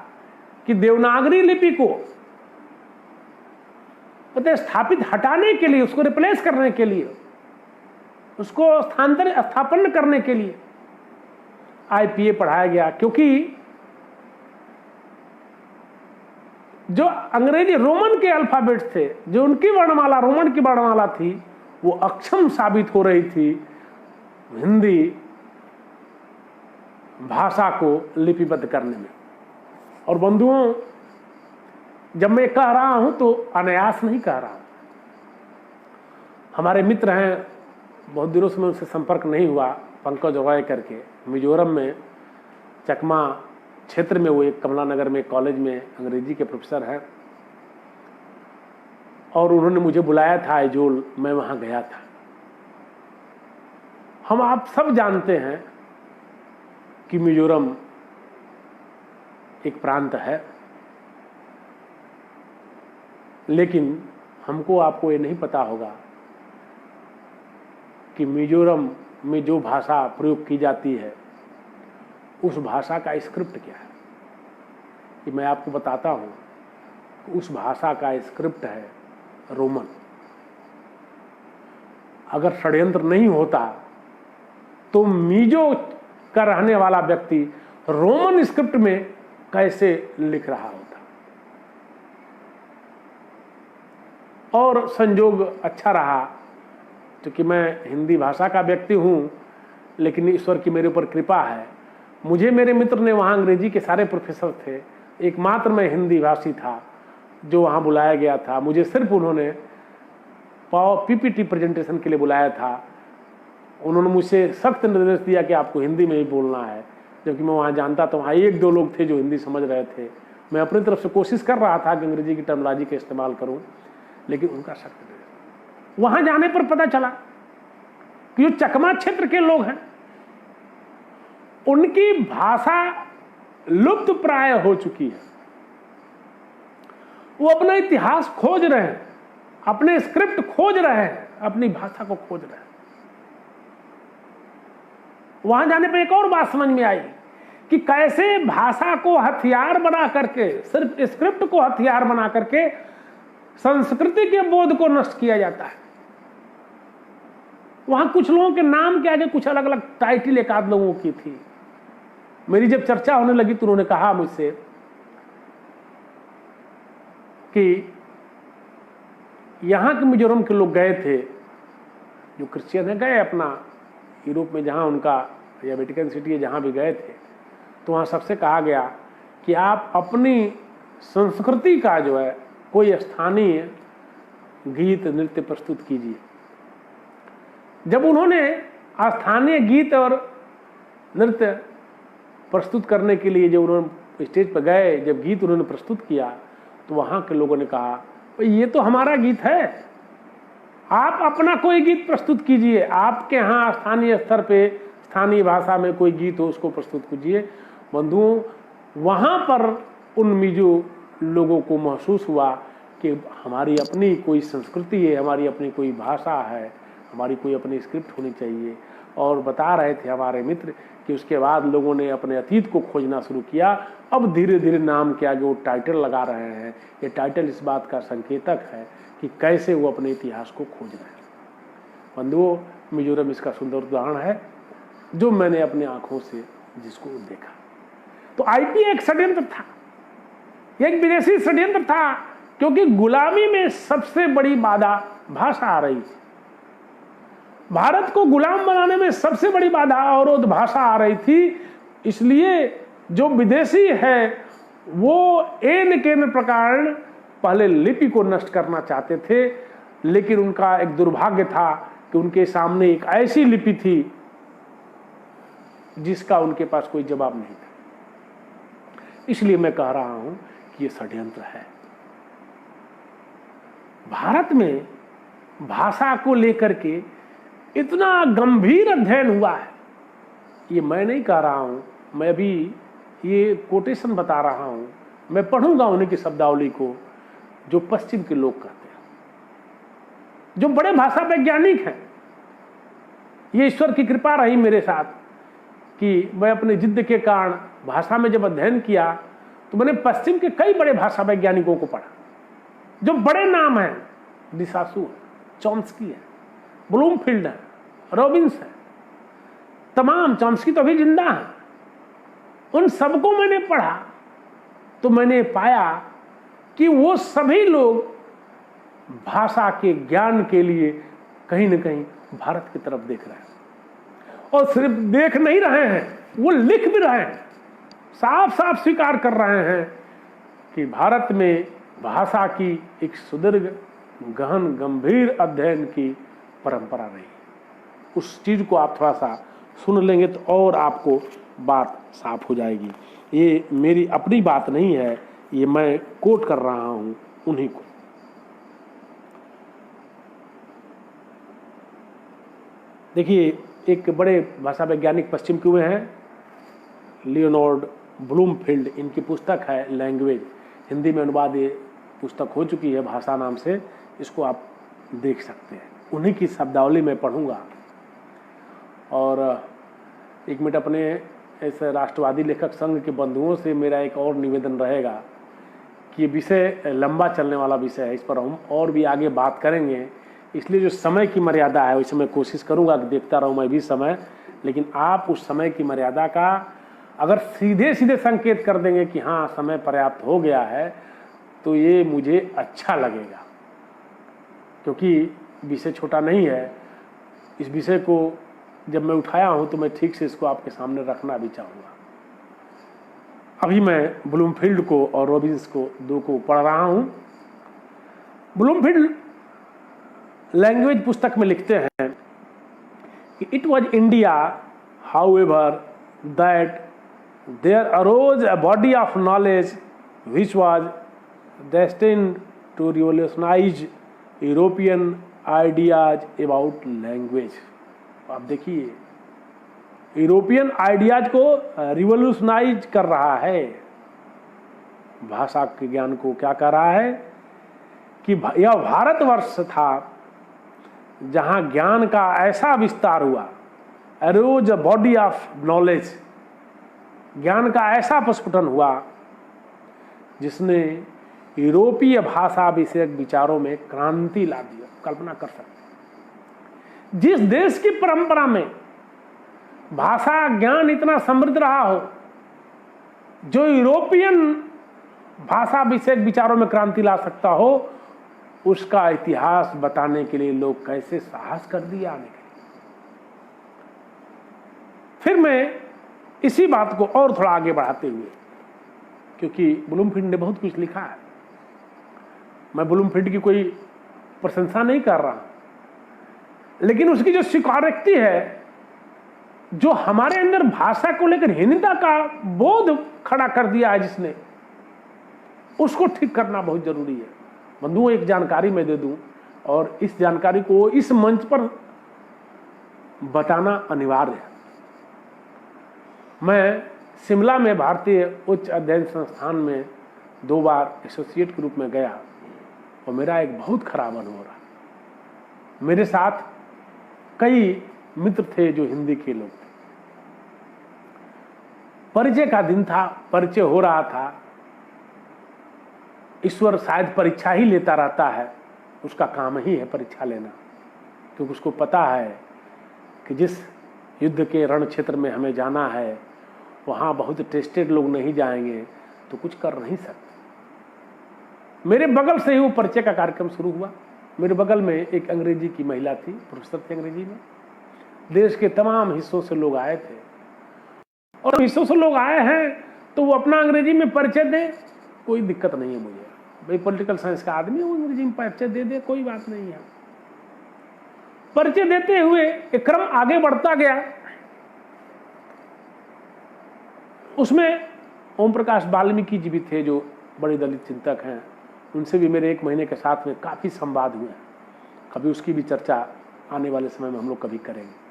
कि देवनागरी लिपि को स्थापित हटाने के लिए, उसको रिप्लेस करने के लिए, उसको स्थापन करने के लिए आईपीए पढ़ाया गया। क्योंकि जो अंग्रेजी रोमन के अल्फाबेट्स थे, जो उनकी वर्णमाला, रोमन की वर्णमाला थी, वो अक्षम साबित हो रही थी हिंदी भाषा को लिपिबद्ध करने में। और बंधुओं, जब मैं कह रहा हूं तो अनायास नहीं कह रहा हूं। हमारे मित्र हैं, बहुत दिनों से मैं उनसे संपर्क नहीं हुआ, पंकज रॉय करके, मिजोरम में चकमा क्षेत्र में, वो एक कमला नगर में कॉलेज में अंग्रेजी के प्रोफेसर हैं, और उन्होंने मुझे बुलाया था आइजोल, मैं वहां गया था। हम आप सब जानते हैं कि मिजोरम एक प्रांत है, लेकिन हमको आपको ये नहीं पता होगा कि मिजोरम में जो भाषा प्रयोग की जाती है उस भाषा का स्क्रिप्ट क्या है। कि मैं आपको बताता हूं कि उस भाषा का स्क्रिप्ट है रोमन। अगर षड्यंत्र नहीं होता तो मिजो का रहने वाला व्यक्ति रोमन स्क्रिप्ट में कैसे लिख रहा होता। और संजोग अच्छा रहा क्योंकि मैं हिंदी भाषा का व्यक्ति हूं, लेकिन ईश्वर की मेरे ऊपर कृपा है, मुझे मेरे मित्र ने, वहां अंग्रेजी के सारे प्रोफेसर थे, एकमात्र मैं हिंदी भाषी था जो वहां बुलाया गया था। मुझे सिर्फ उन्होंने पीपीटी प्रेजेंटेशन के लिए बुलाया था। उन्होंने मुझसे सख्त निर्देश दिया कि आपको हिंदी में ही बोलना है, जबकि मैं वहाँ जानता था वहाँ 1-2 लोग थे जो हिंदी समझ रहे थे। मैं अपनी तरफ से कोशिश कर रहा था कि अंग्रेजी की टर्मिनोलॉजी का इस्तेमाल करूँ, लेकिन उनका सख्त निर्देश। वहाँ जाने पर पता चला कि जो चकमा क्षेत्र के लोग हैं उनकी भाषा लुप्त प्राय हो चुकी है। वो अपना इतिहास खोज रहे हैं, अपने स्क्रिप्ट खोज रहे हैं, अपनी भाषा को खोज रहे हैं। वहां जाने पर एक और बात समझ में आई कि कैसे भाषा को हथियार बना करके, सिर्फ स्क्रिप्ट को हथियार बना करके संस्कृति के बोध को नष्ट किया जाता है। वहां कुछ लोगों के नाम के आगे कुछ अलग अलग टाइटल एक आध लोगों की थी। मेरी जब चर्चा होने लगी तो उन्होंने कहा मुझसे कि यहां के मिजोरम के लोग गए थे, जो क्रिश्चियन है, गए अपना यूरोप में जहां उनका, या वेटिकन सिटी है जहां भी गए थे, तो वहां सबसे कहा गया कि आप अपनी संस्कृति का जो है कोई स्थानीय गीत नृत्य प्रस्तुत कीजिए। जब उन्होंने स्थानीय गीत और नृत्य प्रस्तुत करने के लिए जब उन्होंने स्टेज पर गए, जब गीत उन्होंने प्रस्तुत किया, तो वहां के लोगों ने कहा ये तो हमारा गीत है, आप अपना कोई गीत प्रस्तुत कीजिए, आपके यहाँ स्थानीय स्तर पे स्थानीय भाषा में कोई गीत हो उसको प्रस्तुत कीजिए। बंधुओं, वहाँ पर उन मिजो लोगों को महसूस हुआ कि हमारी अपनी कोई संस्कृति है, हमारी अपनी कोई भाषा है, हमारी कोई अपनी स्क्रिप्ट होनी चाहिए। और बता रहे थे हमारे मित्र कि उसके बाद लोगों ने अपने अतीत को खोजना शुरू किया। अब धीरे धीरे नाम के आगे वो टाइटल लगा रहे हैं। ये टाइटल इस बात का संकेतक है कि कैसे वो अपने इतिहास को खोज रहे हैं। बंधुओं, मिजोरम इसका सुंदर उदाहरण है जो मैंने अपनी आंखों से जिसको देखा। तो आईपी एक षड्यंत्र था, एक विदेशी षड्यंत्र था, क्योंकि गुलामी में सबसे बड़ी बाधा भाषा आ रही थी। भारत को गुलाम बनाने में सबसे बड़ी बाधा अवरोध भाषा आ रही थी। इसलिए जो विदेशी है वो एन के प्रकार पहले लिपि को नष्ट करना चाहते थे, लेकिन उनका एक दुर्भाग्य था कि उनके सामने एक ऐसी लिपि थी जिसका उनके पास कोई जवाब नहीं था। इसलिए मैं कह रहा हूं कि यह षड्यंत्र है। भारत में भाषा को लेकर के इतना गंभीर अध्ययन हुआ है, ये मैं नहीं कह रहा हूं, मैं भी ये कोटेशन बता रहा हूं। मैं पढ़ूंगा उन्हीं की शब्दावली को जो पश्चिम के लोग कहते हैं, जो बड़े भाषा वैज्ञानिक हैं। ये ईश्वर की कृपा रही मेरे साथ कि मैं अपने जिद्द के कारण भाषा में जब अध्ययन किया तो मैंने पश्चिम के कई बड़े भाषा वैज्ञानिकों को पढ़ा जो बड़े नाम हैं। डिसासू है, चॉम्स्की है, ब्लूमफील्ड है, रॉबिन्स है, तमाम। चॉम्स्की तो अभी जिंदा है। उन सबको मैंने पढ़ा तो मैंने पाया कि वो सभी लोग भाषा के ज्ञान के लिए कहीं न कहीं भारत की तरफ देख रहे हैं, और सिर्फ देख नहीं रहे हैं, वो लिख भी रहे हैं, साफ साफ स्वीकार कर रहे हैं कि भारत में भाषा की एक सुदीर्घ गहन गंभीर अध्ययन की परंपरा रही है। उस चीज को आप थोड़ा सा सुन लेंगे तो और आपको बात साफ हो जाएगी। ये मेरी अपनी बात नहीं है, ये मैं कोट कर रहा हूं उन्हीं को। देखिए, एक बड़े भाषा वैज्ञानिक पश्चिम के हुए हैं, लियोनार्ड ब्लूमफील्ड। इनकी पुस्तक है लैंग्वेज, हिंदी में अनुवाद ये पुस्तक हो चुकी है भाषा नाम से, इसको आप देख सकते हैं। उन्हीं की शब्दावली में पढ़ूंगा। और एक मिनट, अपने ऐसे राष्ट्रवादी लेखक संघ के बंधुओं से मेरा एक और निवेदन रहेगा कि ये विषय लंबा चलने वाला विषय है, इस पर हम और भी आगे बात करेंगे। इसलिए जो समय की मर्यादा है उसे मैं कोशिश करूंगा कि देखता रहूं मैं भी समय, लेकिन आप उस समय की मर्यादा का अगर सीधे सीधे संकेत कर देंगे कि हाँ समय पर्याप्त हो गया है तो ये मुझे अच्छा लगेगा, क्योंकि विषय छोटा नहीं है। इस विषय को जब मैं उठाया हूं तो मैं ठीक से इसको आपके सामने रखना भी चाहूँगा। अभी मैं ब्लूमफील्ड को और रॉबिन्स को दो को पढ़ रहा हूं। ब्लूमफील्ड लैंग्वेज पुस्तक में लिखते हैं कि it was India however that there arose a body of knowledge which was destined to revolutionize European ideas about language. आप देखिए, यूरोपियन आइडियाज को रिवोल्यूशनाइज कर रहा है, भाषा के ज्ञान को क्या कर रहा है कि यह भारतवर्ष था जहां ज्ञान का ऐसा विस्तार हुआ, अरोज बॉडी ऑफ नॉलेज, ज्ञान का ऐसा प्रस्फुटन हुआ जिसने यूरोपीय भाषा विषयक विचारों में क्रांति ला दी। कल्पना कर सकते हैं, जिस देश की परंपरा में भाषा ज्ञान इतना समृद्ध रहा हो, जो यूरोपियन भाषा विषयक विचारों में क्रांति ला सकता हो, उसका इतिहास बताने के लिए लोग कैसे साहस कर दिया आने के लिए। फिर मैं इसी बात को और थोड़ा आगे बढ़ाते हुए, क्योंकि ब्लूमफील्ड ने बहुत कुछ लिखा है, मैं ब्लूमफील्ड की कोई प्रशंसा नहीं कर रहा, लेकिन उसकी जो स्वीकारोक्ति है, जो हमारे अंदर भाषा को लेकर हीनता का बोध खड़ा कर दिया है जिसने, उसको ठीक करना बहुत जरूरी है। बंधुओं, एक जानकारी मैं दे दूं, और इस जानकारी को इस मंच पर बताना अनिवार्य है। मैं शिमला में भारतीय उच्च अध्ययन संस्थान में 2 बार एसोसिएट के रूप में गया, और मेरा एक बहुत खराब अनुभव रहा। मेरे साथ कई मित्र थे जो हिंदी के लोग थे। परिचय का दिन था, परिचय हो रहा था। ईश्वर शायद परीक्षा ही लेता रहता है, उसका काम ही है परीक्षा लेना, क्योंकि उसको पता है कि जिस युद्ध के रण क्षेत्र में हमें जाना है वहाँ बहुत टेस्टेड लोग नहीं जाएंगे तो कुछ कर नहीं सकते। मेरे बगल से ही वो परिचय का कार्यक्रम शुरू हुआ। मेरे बगल में एक अंग्रेजी की महिला थी, प्रोफेसर थी अंग्रेजी में। देश के तमाम हिस्सों से लोग आए थे, और हिस्सों से लोग आए हैं तो वो अपना अंग्रेजी में परिचय दें, कोई दिक्कत नहीं है मुझे। भाई पॉलिटिकल साइंस का आदमी है, वो अंग्रेजी में परिचय दे दे, कोई बात नहीं है। परिचय देते हुए एक क्रम आगे बढ़ता गया। उसमें ओम प्रकाश वाल्मीकि जी भी थे, जो बड़े दलित चिंतक हैं। उनसे भी मेरे 1 महीने के साथ में काफी संवाद हुए। कभी उसकी भी चर्चा आने वाले समय में हम लोग कभी करेंगे।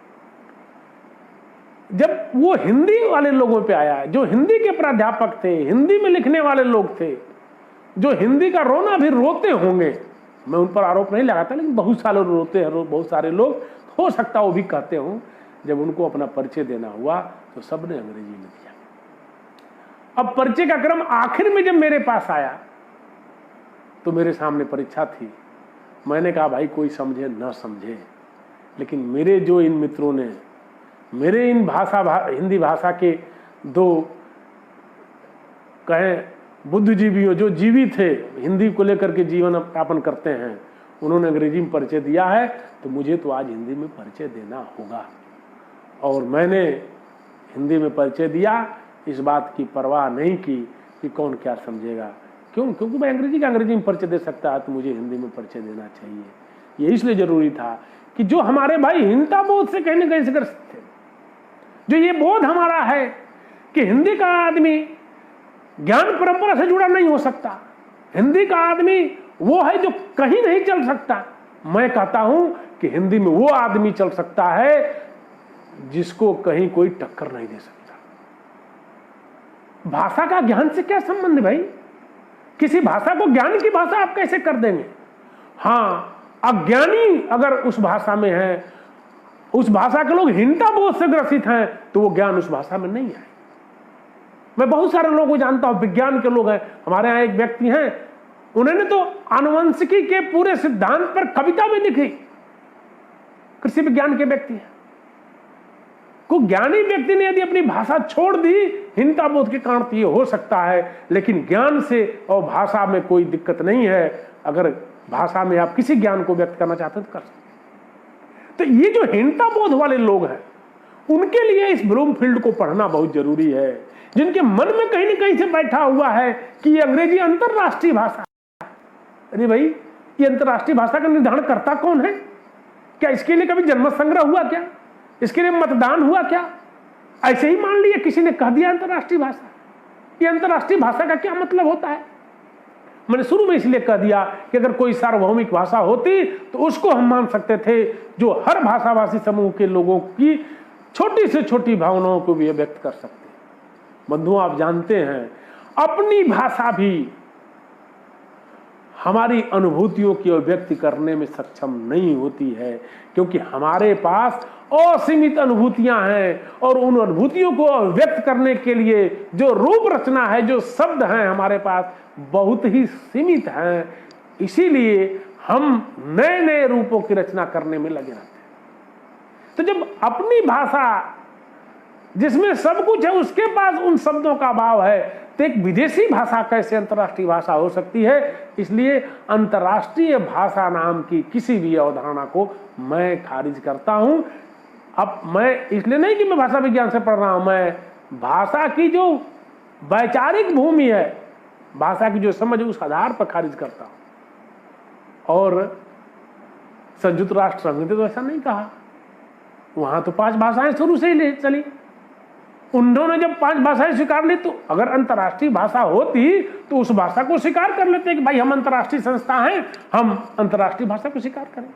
जब वो हिंदी वाले लोगों पे आया, जो हिंदी के प्राध्यापक थे, हिंदी में लिखने वाले लोग थे, जो हिंदी का रोना भी रोते होंगे, मैं उन पर आरोप नहीं लगाता, लेकिन बहुत सारे रोते हैं, बहुत सारे लोग, हो सकता वो भी कहते हों। जब उनको अपना परिचय देना हुआ तो सबने अंग्रेजी में दिया। अब परिचय का क्रम आखिर में जब मेरे पास आया तो मेरे सामने परीक्षा थी। मैंने कहा भाई कोई समझे न समझे, लेकिन मेरे जो इन मित्रों ने मेरे इन हिंदी भाषा के 2 कहें बुद्धिजीवियों जो जीवित थे, हिंदी को लेकर के जीवन यापन करते हैं, उन्होंने अंग्रेजी में परिचय दिया है, तो मुझे तो आज हिंदी में परिचय देना होगा। और मैंने हिंदी में परिचय दिया, इस बात की परवाह नहीं की कि कौन क्या समझेगा। क्यों? क्योंकि मैं अंग्रेजी में परिचय दे सकता है, तो मुझे हिंदी में परिचय देना चाहिए। ये इसलिए जरूरी था कि जो हमारे भाई हिंसा बोध से कहीं ना कहीं से ग्रसित थे, जो ये बोध हमारा है कि हिंदी का आदमी ज्ञान परंपरा से जुड़ा नहीं हो सकता, हिंदी का आदमी वो है जो कहीं नहीं चल सकता। मैं कहता हूं कि हिंदी में वो आदमी चल सकता है जिसको कहीं कोई टक्कर नहीं दे सकता। भाषा का ज्ञान से क्या संबंध है भाई? किसी भाषा को ज्ञान की भाषा आप कैसे कर देंगे? हाँ, अज्ञानी अगर उस भाषा में है, उस भाषा के लोग हिंसा बोध से ग्रसित हैं, तो वो ज्ञान उस भाषा में नहीं है। मैं बहुत सारे लोगों को जानता हूं, विज्ञान के लोग हैं। हमारे यहाँ एक व्यक्ति हैं, उन्होंने तो आनुवंशिकी के पूरे सिद्धांत पर कविता भी लिखी। कृषि विज्ञान के व्यक्ति हैं। को ज्ञानी व्यक्ति ने यदि अपनी भाषा छोड़ दी हिंसा बोध के कारण, तो ये हो सकता है, लेकिन ज्ञान से और भाषा में कोई दिक्कत नहीं है। अगर भाषा में आप किसी ज्ञान को व्यक्त करना चाहते हैं तो कर सकते। तो ये जो हिंसा बोध वाले लोग हैं, उनके लिए इस ब्लूमफील्ड को पढ़ना बहुत जरूरी है, जिनके मन में कहीं न कहीं से बैठा हुआ है कि ये अंग्रेजी अंतरराष्ट्रीय भाषा है। अरे भाई, ये अंतरराष्ट्रीय भाषा का निर्धारण करता कौन है? क्या इसके लिए कभी जन्म संग्रह हुआ क्या? इसके लिए मतदान हुआ क्या? ऐसे ही मान लिया किसी ने कह दिया अंतरराष्ट्रीय भाषा। ये अंतरराष्ट्रीय भाषा का क्या मतलब होता है? मैंने शुरू में इसलिए कह दिया कि अगर कोई सार्वभौमिक भाषा होती तो उसको हम मान सकते थे, जो हर भाषाभाषी समूह के लोगों की छोटी से छोटी भावनाओं को भी व्यक्त कर सकते। बंधुओं, आप जानते हैं, अपनी भाषा भी हमारी अनुभूतियों की अभिव्यक्ति करने में सक्षम नहीं होती है, क्योंकि हमारे पास असीमित अनुभूतियां हैं, और उन अनुभूतियों को व्यक्त करने के लिए जो रूप रचना है, जो शब्द हैं, हमारे पास बहुत ही सीमित हैं। इसीलिए हम नए नए रूपों की रचना करने में लगे रहते हैं। तो जब अपनी भाषा जिसमें सब कुछ है, उसके पास उन शब्दों का अभाव है, तो एक विदेशी भाषा कैसे अंतर्राष्ट्रीय भाषा हो सकती है? इसलिए अंतर्राष्ट्रीय भाषा नाम की किसी भी अवधारणा को मैं खारिज करता हूं। अब मैं इसलिए नहीं कि मैं भाषा विज्ञान से पढ़ रहा हूं, मैं भाषा की जो वैचारिक भूमि है, भाषा की जो समझ, उस आधार पर खारिज करता हूं। और संयुक्त राष्ट्र संघ ने तो ऐसा नहीं कहा, वहां तो 5 भाषाएं शुरू से ही चली। उन्होंने जब 5 भाषाएं स्वीकार ली, तो अगर अंतर्राष्ट्रीय भाषा होती तो उस भाषा को स्वीकार कर लेते कि भाई हम अंतर्राष्ट्रीय संस्था हैं, हम अंतर्राष्ट्रीय भाषा को स्वीकार करें।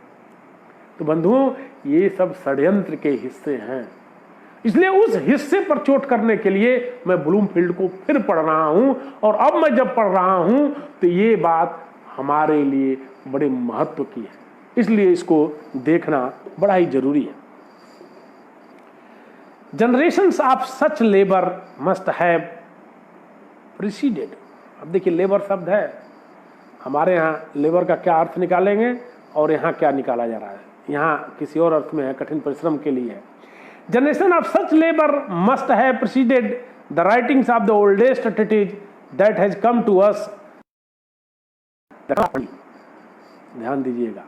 तो बंधुओं, ये सब षड्यंत्र के हिस्से हैं। इसलिए उस हिस्से पर चोट करने के लिए मैं ब्लूमफील्ड को फिर पढ़ रहा हूं, और अब मैं जब पढ़ रहा हूं तो ये बात हमारे लिए बड़े महत्व की है, इसलिए इसको देखना बड़ा ही जरूरी है। Generations of such labour must have preceded. अब देखिए लेबर शब्द है, हमारे यहाँ लेबर का क्या अर्थ निकालेंगे और यहाँ क्या निकाला जा रहा है, यहाँ किसी और अर्थ में है, कठिन परिश्रम के लिए है। Generation of such labour must have preceded the writings of the oldest treatise that has come to us. ध्यान दीजिएगा,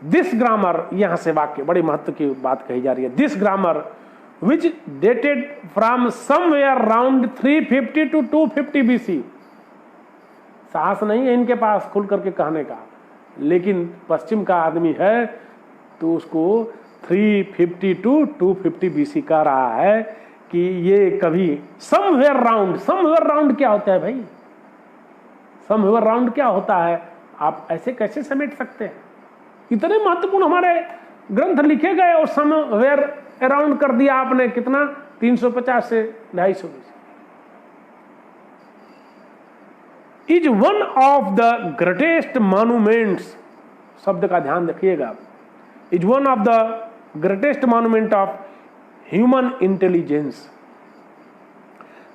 दिस ग्रामर, यहां से वाक्य बड़ी महत्व की बात कही जा रही है। This grammar which dated from somewhere round 350 to 250 BC। साहस नहीं है इनके पास खुल करके कहने का, लेकिन पश्चिम का आदमी है तो उसको 350 to 250 BC कह रहा है कि ये कभी समवेयर राउंड क्या होता है भाई? समवेयर राउंड क्या होता है? आप ऐसे कैसे समेट सकते हैं? इतने महत्वपूर्ण हमारे ग्रंथ लिखे गए और समवेयर अराउंड कर दिया आपने, कितना 350 से 250 BC। Is one of the greatest monuments, शब्द का ध्यान रखिएगा, is one of the greatest monument of human intelligence.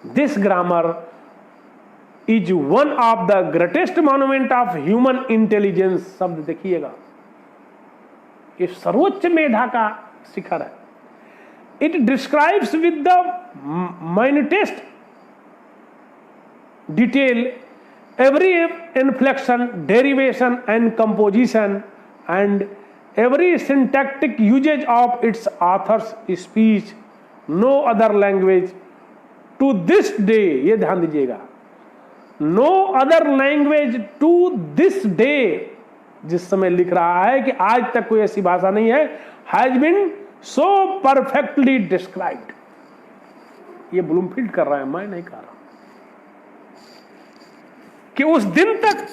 This grammar is one of the greatest monument of human intelligence. शब्द देखिएगा, ये सर्वोच्च मेधा का शिखर है। It describes with the minutest detail every inflection, derivation and composition and every syntactic usage of its author's speech. No other language to this day, ये ध्यान दीजिएगा, no other language to this day, जिस समय लिख रहा है कि आज तक कोई ऐसी भाषा नहीं है, has been so perfectly described। ये ब्लूमफील्ड कर रहा है, मैं नहीं कर रहा, कि उस दिन तक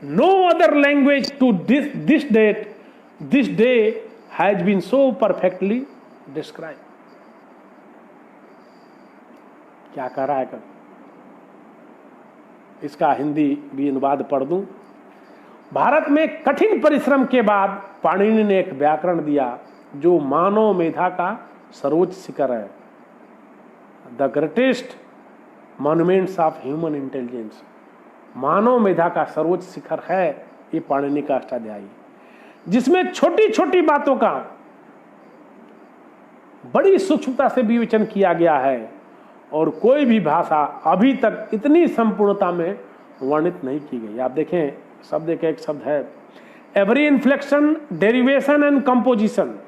no other language to this day has been so perfectly describe. क्या कह रहा है कब? इसका हिंदी भी अनुवाद पढ़ दूं। भारत में कठिन परिश्रम के बाद पाणिनि ने एक व्याकरण दिया जो मानव मेधा का सर्वोच्च शिखर है। The greatest monuments of human intelligence, मानव मेधा का सर्वोच्च शिखर है ये पाणिनि का अष्टाध्यायी, जिसमें छोटी छोटी बातों का बड़ी सूक्ष्मता से विवेचन किया गया है और कोई भी भाषा अभी तक इतनी संपूर्णता में वर्णित नहीं की गई। आप देखें, शब्द एक शब्द है, every inflection, derivation and composition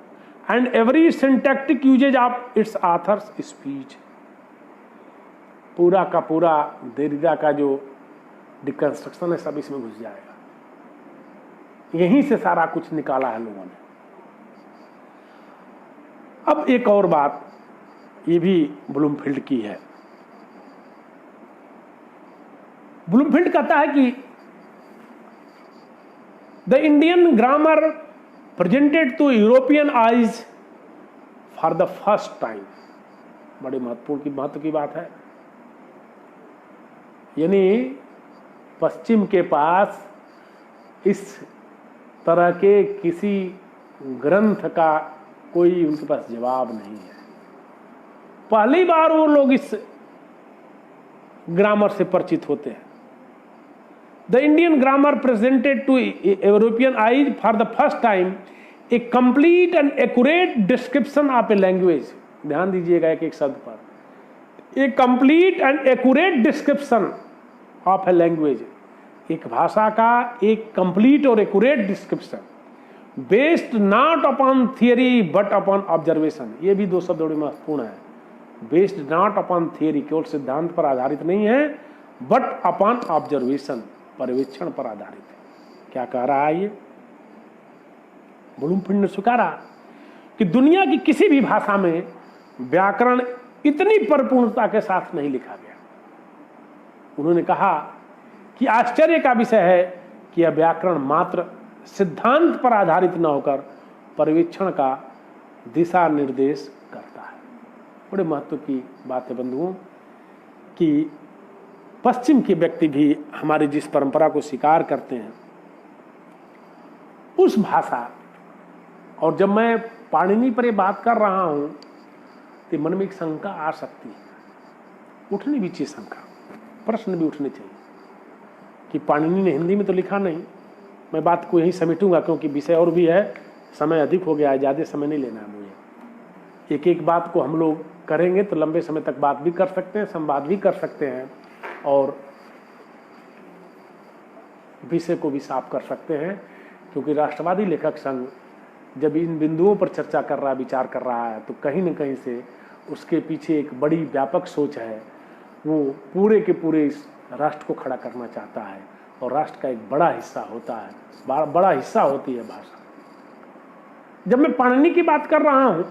and every syntactic usage of its author's speech. पूरा का पूरा देरिदा का जो डिकंस्ट्रक्शन है सब इसमें घुस जाएगा। यहीं से सारा कुछ निकाला है लोगों ने। अब एक और बात ये भी ब्लूमफील्ड की है। ब्लूमफील्ड कहता है कि the Indian grammar presented to European eyes for the first time. बड़े महत्व की बात है। यानी पश्चिम के पास इस तरह के किसी ग्रंथ का कोई उनके पास जवाब नहीं है। पहली बार वो लोग इस ग्रामर से परिचित होते हैं। The Indian grammar presented to European eyes for the first time a complete and accurate description of a language. ध्यान दीजिएगा एक शब्द पर, a complete and accurate description of a language. एक भाषा का एक कंप्लीट और accurate description, based not upon theory but upon observation. ये भी दो शब्द बड़े महत्वपूर्ण है। बेस्ड नॉट अपॉन थियरी, केवल सिद्धांत पर आधारित नहीं है, बट अपॉन ऑब्जर्वेशन, पर्यवेक्षण पर आधारित है। क्या कह रहा है ये? ब्लूमफील्ड ने स्वीकारा कि दुनिया की किसी भी भाषा में व्याकरण इतनी परिपूर्णता के साथ नहीं लिखा गया। उन्होंने कहा कि आश्चर्य का विषय है कि यह व्याकरण मात्र सिद्धांत पर आधारित न होकर पर्यवेक्षण का दिशा निर्देश करता है। बड़े महत्व की बात है बंधुओं कि पश्चिम के व्यक्ति भी हमारी जिस परंपरा को स्वीकार करते हैं उस भाषा, और जब मैं पाणिनि पर ये बात कर रहा हूं तो मन में एक शंका आ सकती है, उठनी भी चाहिए शंका, प्रश्न भी उठने चाहिए कि पाणिनि ने हिंदी में तो लिखा नहीं। मैं बात को यहीं समेटूंगा क्योंकि विषय और भी है, समय अधिक हो गया है, ज़्यादा समय नहीं लेना है मुझे। एक एक बात को हम लोग करेंगे तो लंबे समय तक बात भी कर सकते हैं, संवाद भी कर सकते हैं और विषय को भी साफ कर सकते हैं। क्योंकि राष्ट्रवादी लेखक संघ जब इन बिंदुओं पर चर्चा कर रहा है, विचार कर रहा है, तो कहीं न कहीं से उसके पीछे एक बड़ी व्यापक सोच है। वो पूरे के पूरे इस राष्ट्र को खड़ा करना चाहता है और राष्ट्र का एक बड़ा हिस्सा होता है, बड़ा हिस्सा होती है भाषा। जब मैं पाणिनि की बात कर रहा हूं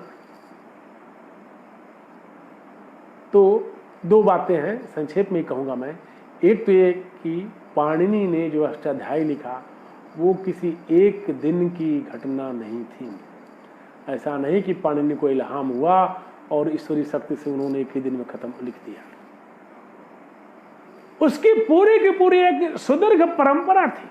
तो दो बातें हैं, संक्षेप में ही कहूंगा मैं। एक तो ये कि पाणिनि ने जो अष्टाध्यायी लिखा वो किसी एक दिन की घटना नहीं थी। ऐसा नहीं कि पाणिनि को इल्हाम हुआ और ईश्वरीय शक्ति से उन्होंने एक ही दिन में खत्म लिख दिया। उसकी पूरी की पूरी एक सुदीर्घ परंपरा थी।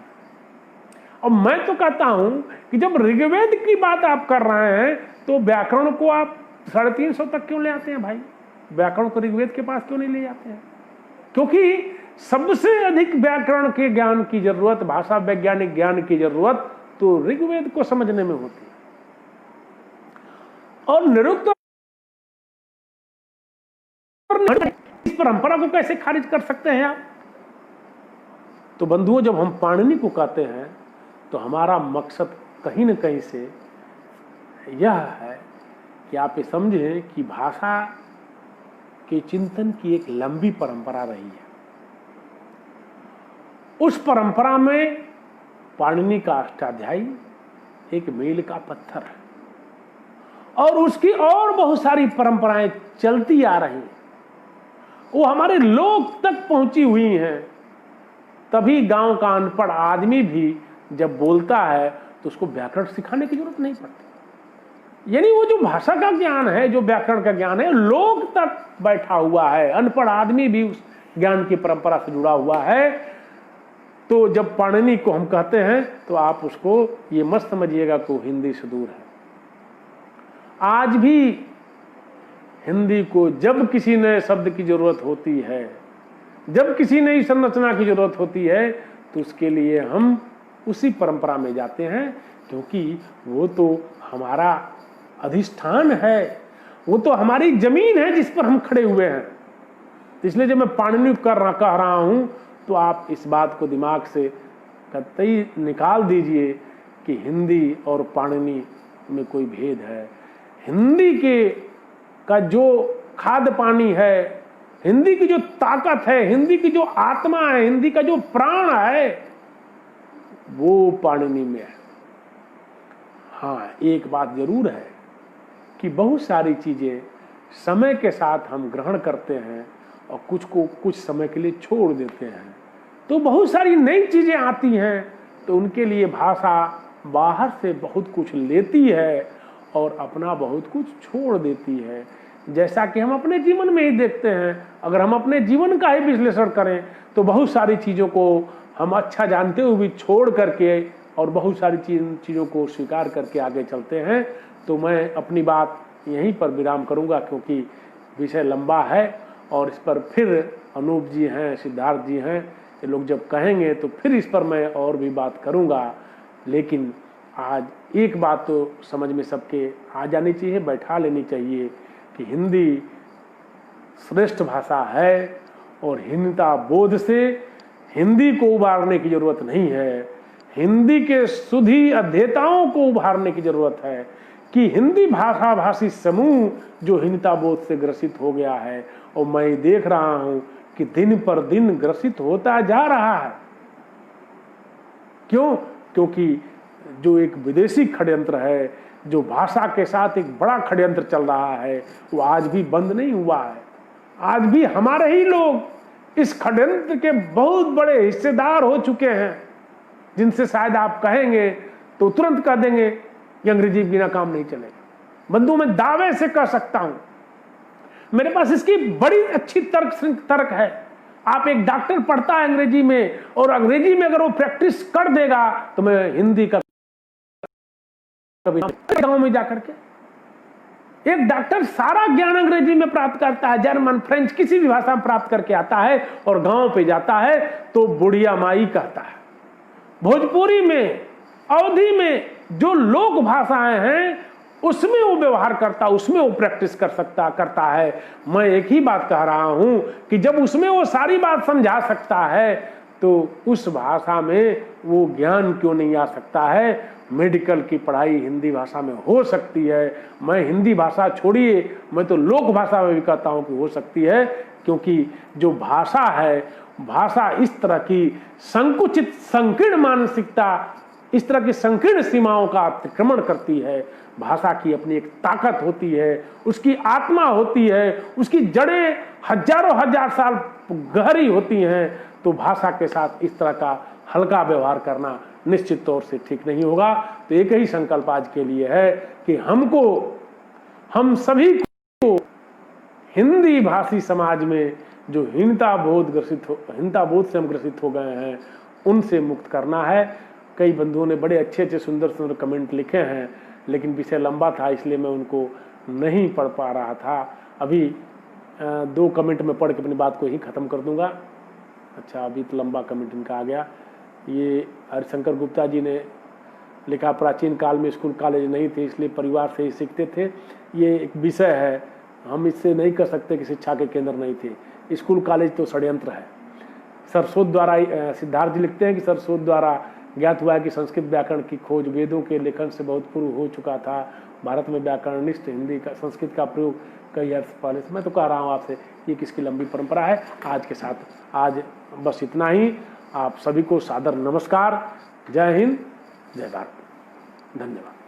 और मैं तो कहता हूं कि जब ऋग्वेद की बात आप कर रहे हैं तो व्याकरण को आप 350 तक क्यों ले आते हैं भाई? व्याकरण को ऋग्वेद के पास क्यों नहीं ले जाते हैं? क्योंकि सबसे अधिक व्याकरण के ज्ञान की जरूरत, भाषा वैज्ञानिक ज्ञान की जरूरत तो ऋग्वेद को समझने में होती है। और निरुक्त इस परंपरा को कैसे खारिज कर सकते हैं आप? तो बंधुओं, जब हम पाणिनि को कहते हैं तो हमारा मकसद कहीं न कहीं से यह है कि आप ये समझें कि भाषा के चिंतन की एक लंबी परंपरा रही है। उस परंपरा में पाणिनि का अष्टाध्यायी एक मील का पत्थर है और उसकी और बहुत सारी परंपराएं चलती आ रही हैं। वो हमारे लोक तक पहुंची हुई हैं। तभी गांव का अनपढ़ आदमी भी जब बोलता है तो उसको व्याकरण सिखाने की जरूरत नहीं पड़ती। यानी वो जो भाषा का ज्ञान है, जो व्याकरण का ज्ञान है, लोक तक बैठा हुआ है। अनपढ़ आदमी भी उस ज्ञान की परंपरा से जुड़ा हुआ है। तो जब पाणिनि को हम कहते हैं तो आप उसको ये मत समझिएगा कि वो हिंदी से दूर है। आज भी हिंदी को जब किसी नए शब्द की जरूरत होती है, जब किसी नई संरचना की जरूरत होती है, तो उसके लिए हम उसी परंपरा में जाते हैं, क्योंकि वो तो हमारा अधिष्ठान है, वो तो हमारी जमीन है जिस पर हम खड़े हुए हैं। इसलिए जब मैं पाणिनि कह रहा हूं तो आप इस बात को दिमाग से कतई निकाल दीजिए कि हिंदी और पाणिनि में कोई भेद है। हिंदी का जो खाद पानी है, हिंदी की जो ताकत है, हिंदी की जो आत्मा है, हिंदी का जो प्राण है, वो पाणिनि में है। हाँ, एक बात जरूर है कि बहुत सारी चीजें समय के साथ हम ग्रहण करते हैं और कुछ को कुछ समय के लिए छोड़ देते हैं। तो बहुत सारी नई चीजें आती हैं तो उनके लिए भाषा बाहर से बहुत कुछ लेती है और अपना बहुत कुछ छोड़ देती है। जैसा कि हम अपने जीवन में ही देखते हैं। अगर हम अपने जीवन का ही विश्लेषण करें तो बहुत सारी चीज़ों को हम अच्छा जानते हुए भी छोड़ करके और बहुत सारी चीज़ों को स्वीकार करके आगे चलते हैं। तो मैं अपनी बात यहीं पर विराम करूंगा, क्योंकि विषय लंबा है और इस पर फिर अनूप जी हैं, सिद्धार्थ जी हैं, ये लोग जब कहेंगे तो फिर इस पर मैं और भी बात करूंगा। लेकिन आज एक बात तो समझ में सबके आ जानी चाहिए, बैठा लेनी चाहिए कि हिंदी श्रेष्ठ भाषा है और हीनता बोध से हिंदी को उभारने की जरूरत नहीं है। हिंदी के सुधी अध्येताओं को उभारने की जरूरत है कि हिंदी भाषा भाषी समूह जो हीनता बोध से ग्रसित हो गया है, और मैं देख रहा हूं कि दिन पर दिन ग्रसित होता जा रहा है। क्यों? क्योंकि जो एक विदेशी षड्यंत्र है, जो भाषा के साथ एक बड़ा षड्यंत्र चल रहा है, वो आज भी बंद नहीं हुआ है। आज भी हमारे ही लोग इस षड्यंत्र के बहुत बड़े हिस्सेदार हो चुके हैं, जिनसे शायद आप कहेंगे तो तुरंत कह देंगे कि अंग्रेजी बिना काम नहीं चलेगा। बंधु, मैं दावे से कह सकता हूं, मेरे पास इसकी बड़ी अच्छी तर्क है। आप एक डॉक्टर पढ़ता है अंग्रेजी में, और अंग्रेजी में अगर वो प्रैक्टिस कर देगा तो मैं हिंदी का गांव में जाकर के एक डॉक्टर सारा ज्ञान अंग्रेजी में प्राप्त करता है, जर्मन, फ्रेंच, किसी भी भाषा में प्राप्त करके आता है और गांव पे जाता है तो बुढ़िया माई कहता है। भोजपुरी में, अवधी में जो लोक भाषाएं हैं उसमें वो व्यवहार करता, उसमें वो प्रैक्टिस करता है। मैं एक ही बात कह रहा हूं कि जब उसमें वो सारी बात समझा सकता है तो उस भाषा में वो ज्ञान क्यों नहीं आ सकता है। मेडिकल की पढ़ाई हिंदी भाषा में हो सकती है। मैं हिंदी भाषा छोड़िए, मैं तो लोक भाषा में भी कहता हूं कि हो सकती है, क्योंकि जो भाषा है, भाषा इस तरह की संकुचित संकीर्ण मानसिकता, इस तरह की संकीर्ण सीमाओं का अतिक्रमण करती है। भाषा की अपनी एक ताकत होती है, उसकी आत्मा होती है, उसकी जड़ें हजारों हजार साल गहरी होती हैं। तो भाषा के साथ इस तरह का हल्का व्यवहार करना निश्चित तौर से ठीक नहीं होगा। तो एक ही संकल्प आज के लिए है कि हम सभी को हिंदी भाषी समाज में जो हीनता बोध से हम ग्रसित हो गए हैं उनसे मुक्त करना है। कई बंधुओं ने बड़े अच्छे सुंदर कमेंट लिखे हैं, लेकिन विषय लंबा था इसलिए मैं उनको नहीं पढ़ पा रहा था। अभी 2 कमेंट में पढ़ के अपनी बात को ही खत्म कर दूंगा। अच्छा, अभी तो लंबा कमेंट इनका आ गया। ये हरिशंकर गुप्ता जी ने लिखा, प्राचीन काल में स्कूल कॉलेज नहीं थे इसलिए परिवार से ही सीखते थे। ये एक विषय है, हम इससे नहीं कर सकते कि शिक्षा के केंद्र नहीं थे। स्कूल कॉलेज तो षड्यंत्र है। सरस्वत द्वारा, सिद्धार्थ जी लिखते हैं कि सरस्वत द्वारा ज्ञात हुआ है कि संस्कृत व्याकरण की खोज वेदों के लेखन से बहुत पूर्व हो चुका था। भारत में व्याकरणनिष्ठ हिंदी का, संस्कृत का प्रयोग कई अर्थ पहले से। मैं तो कह रहा हूँ आपसे, ये किसकी लंबी परंपरा है। आज के साथ आज बस इतना ही। आप सभी को सादर नमस्कार। जय हिंद, जय भारत, धन्यवाद।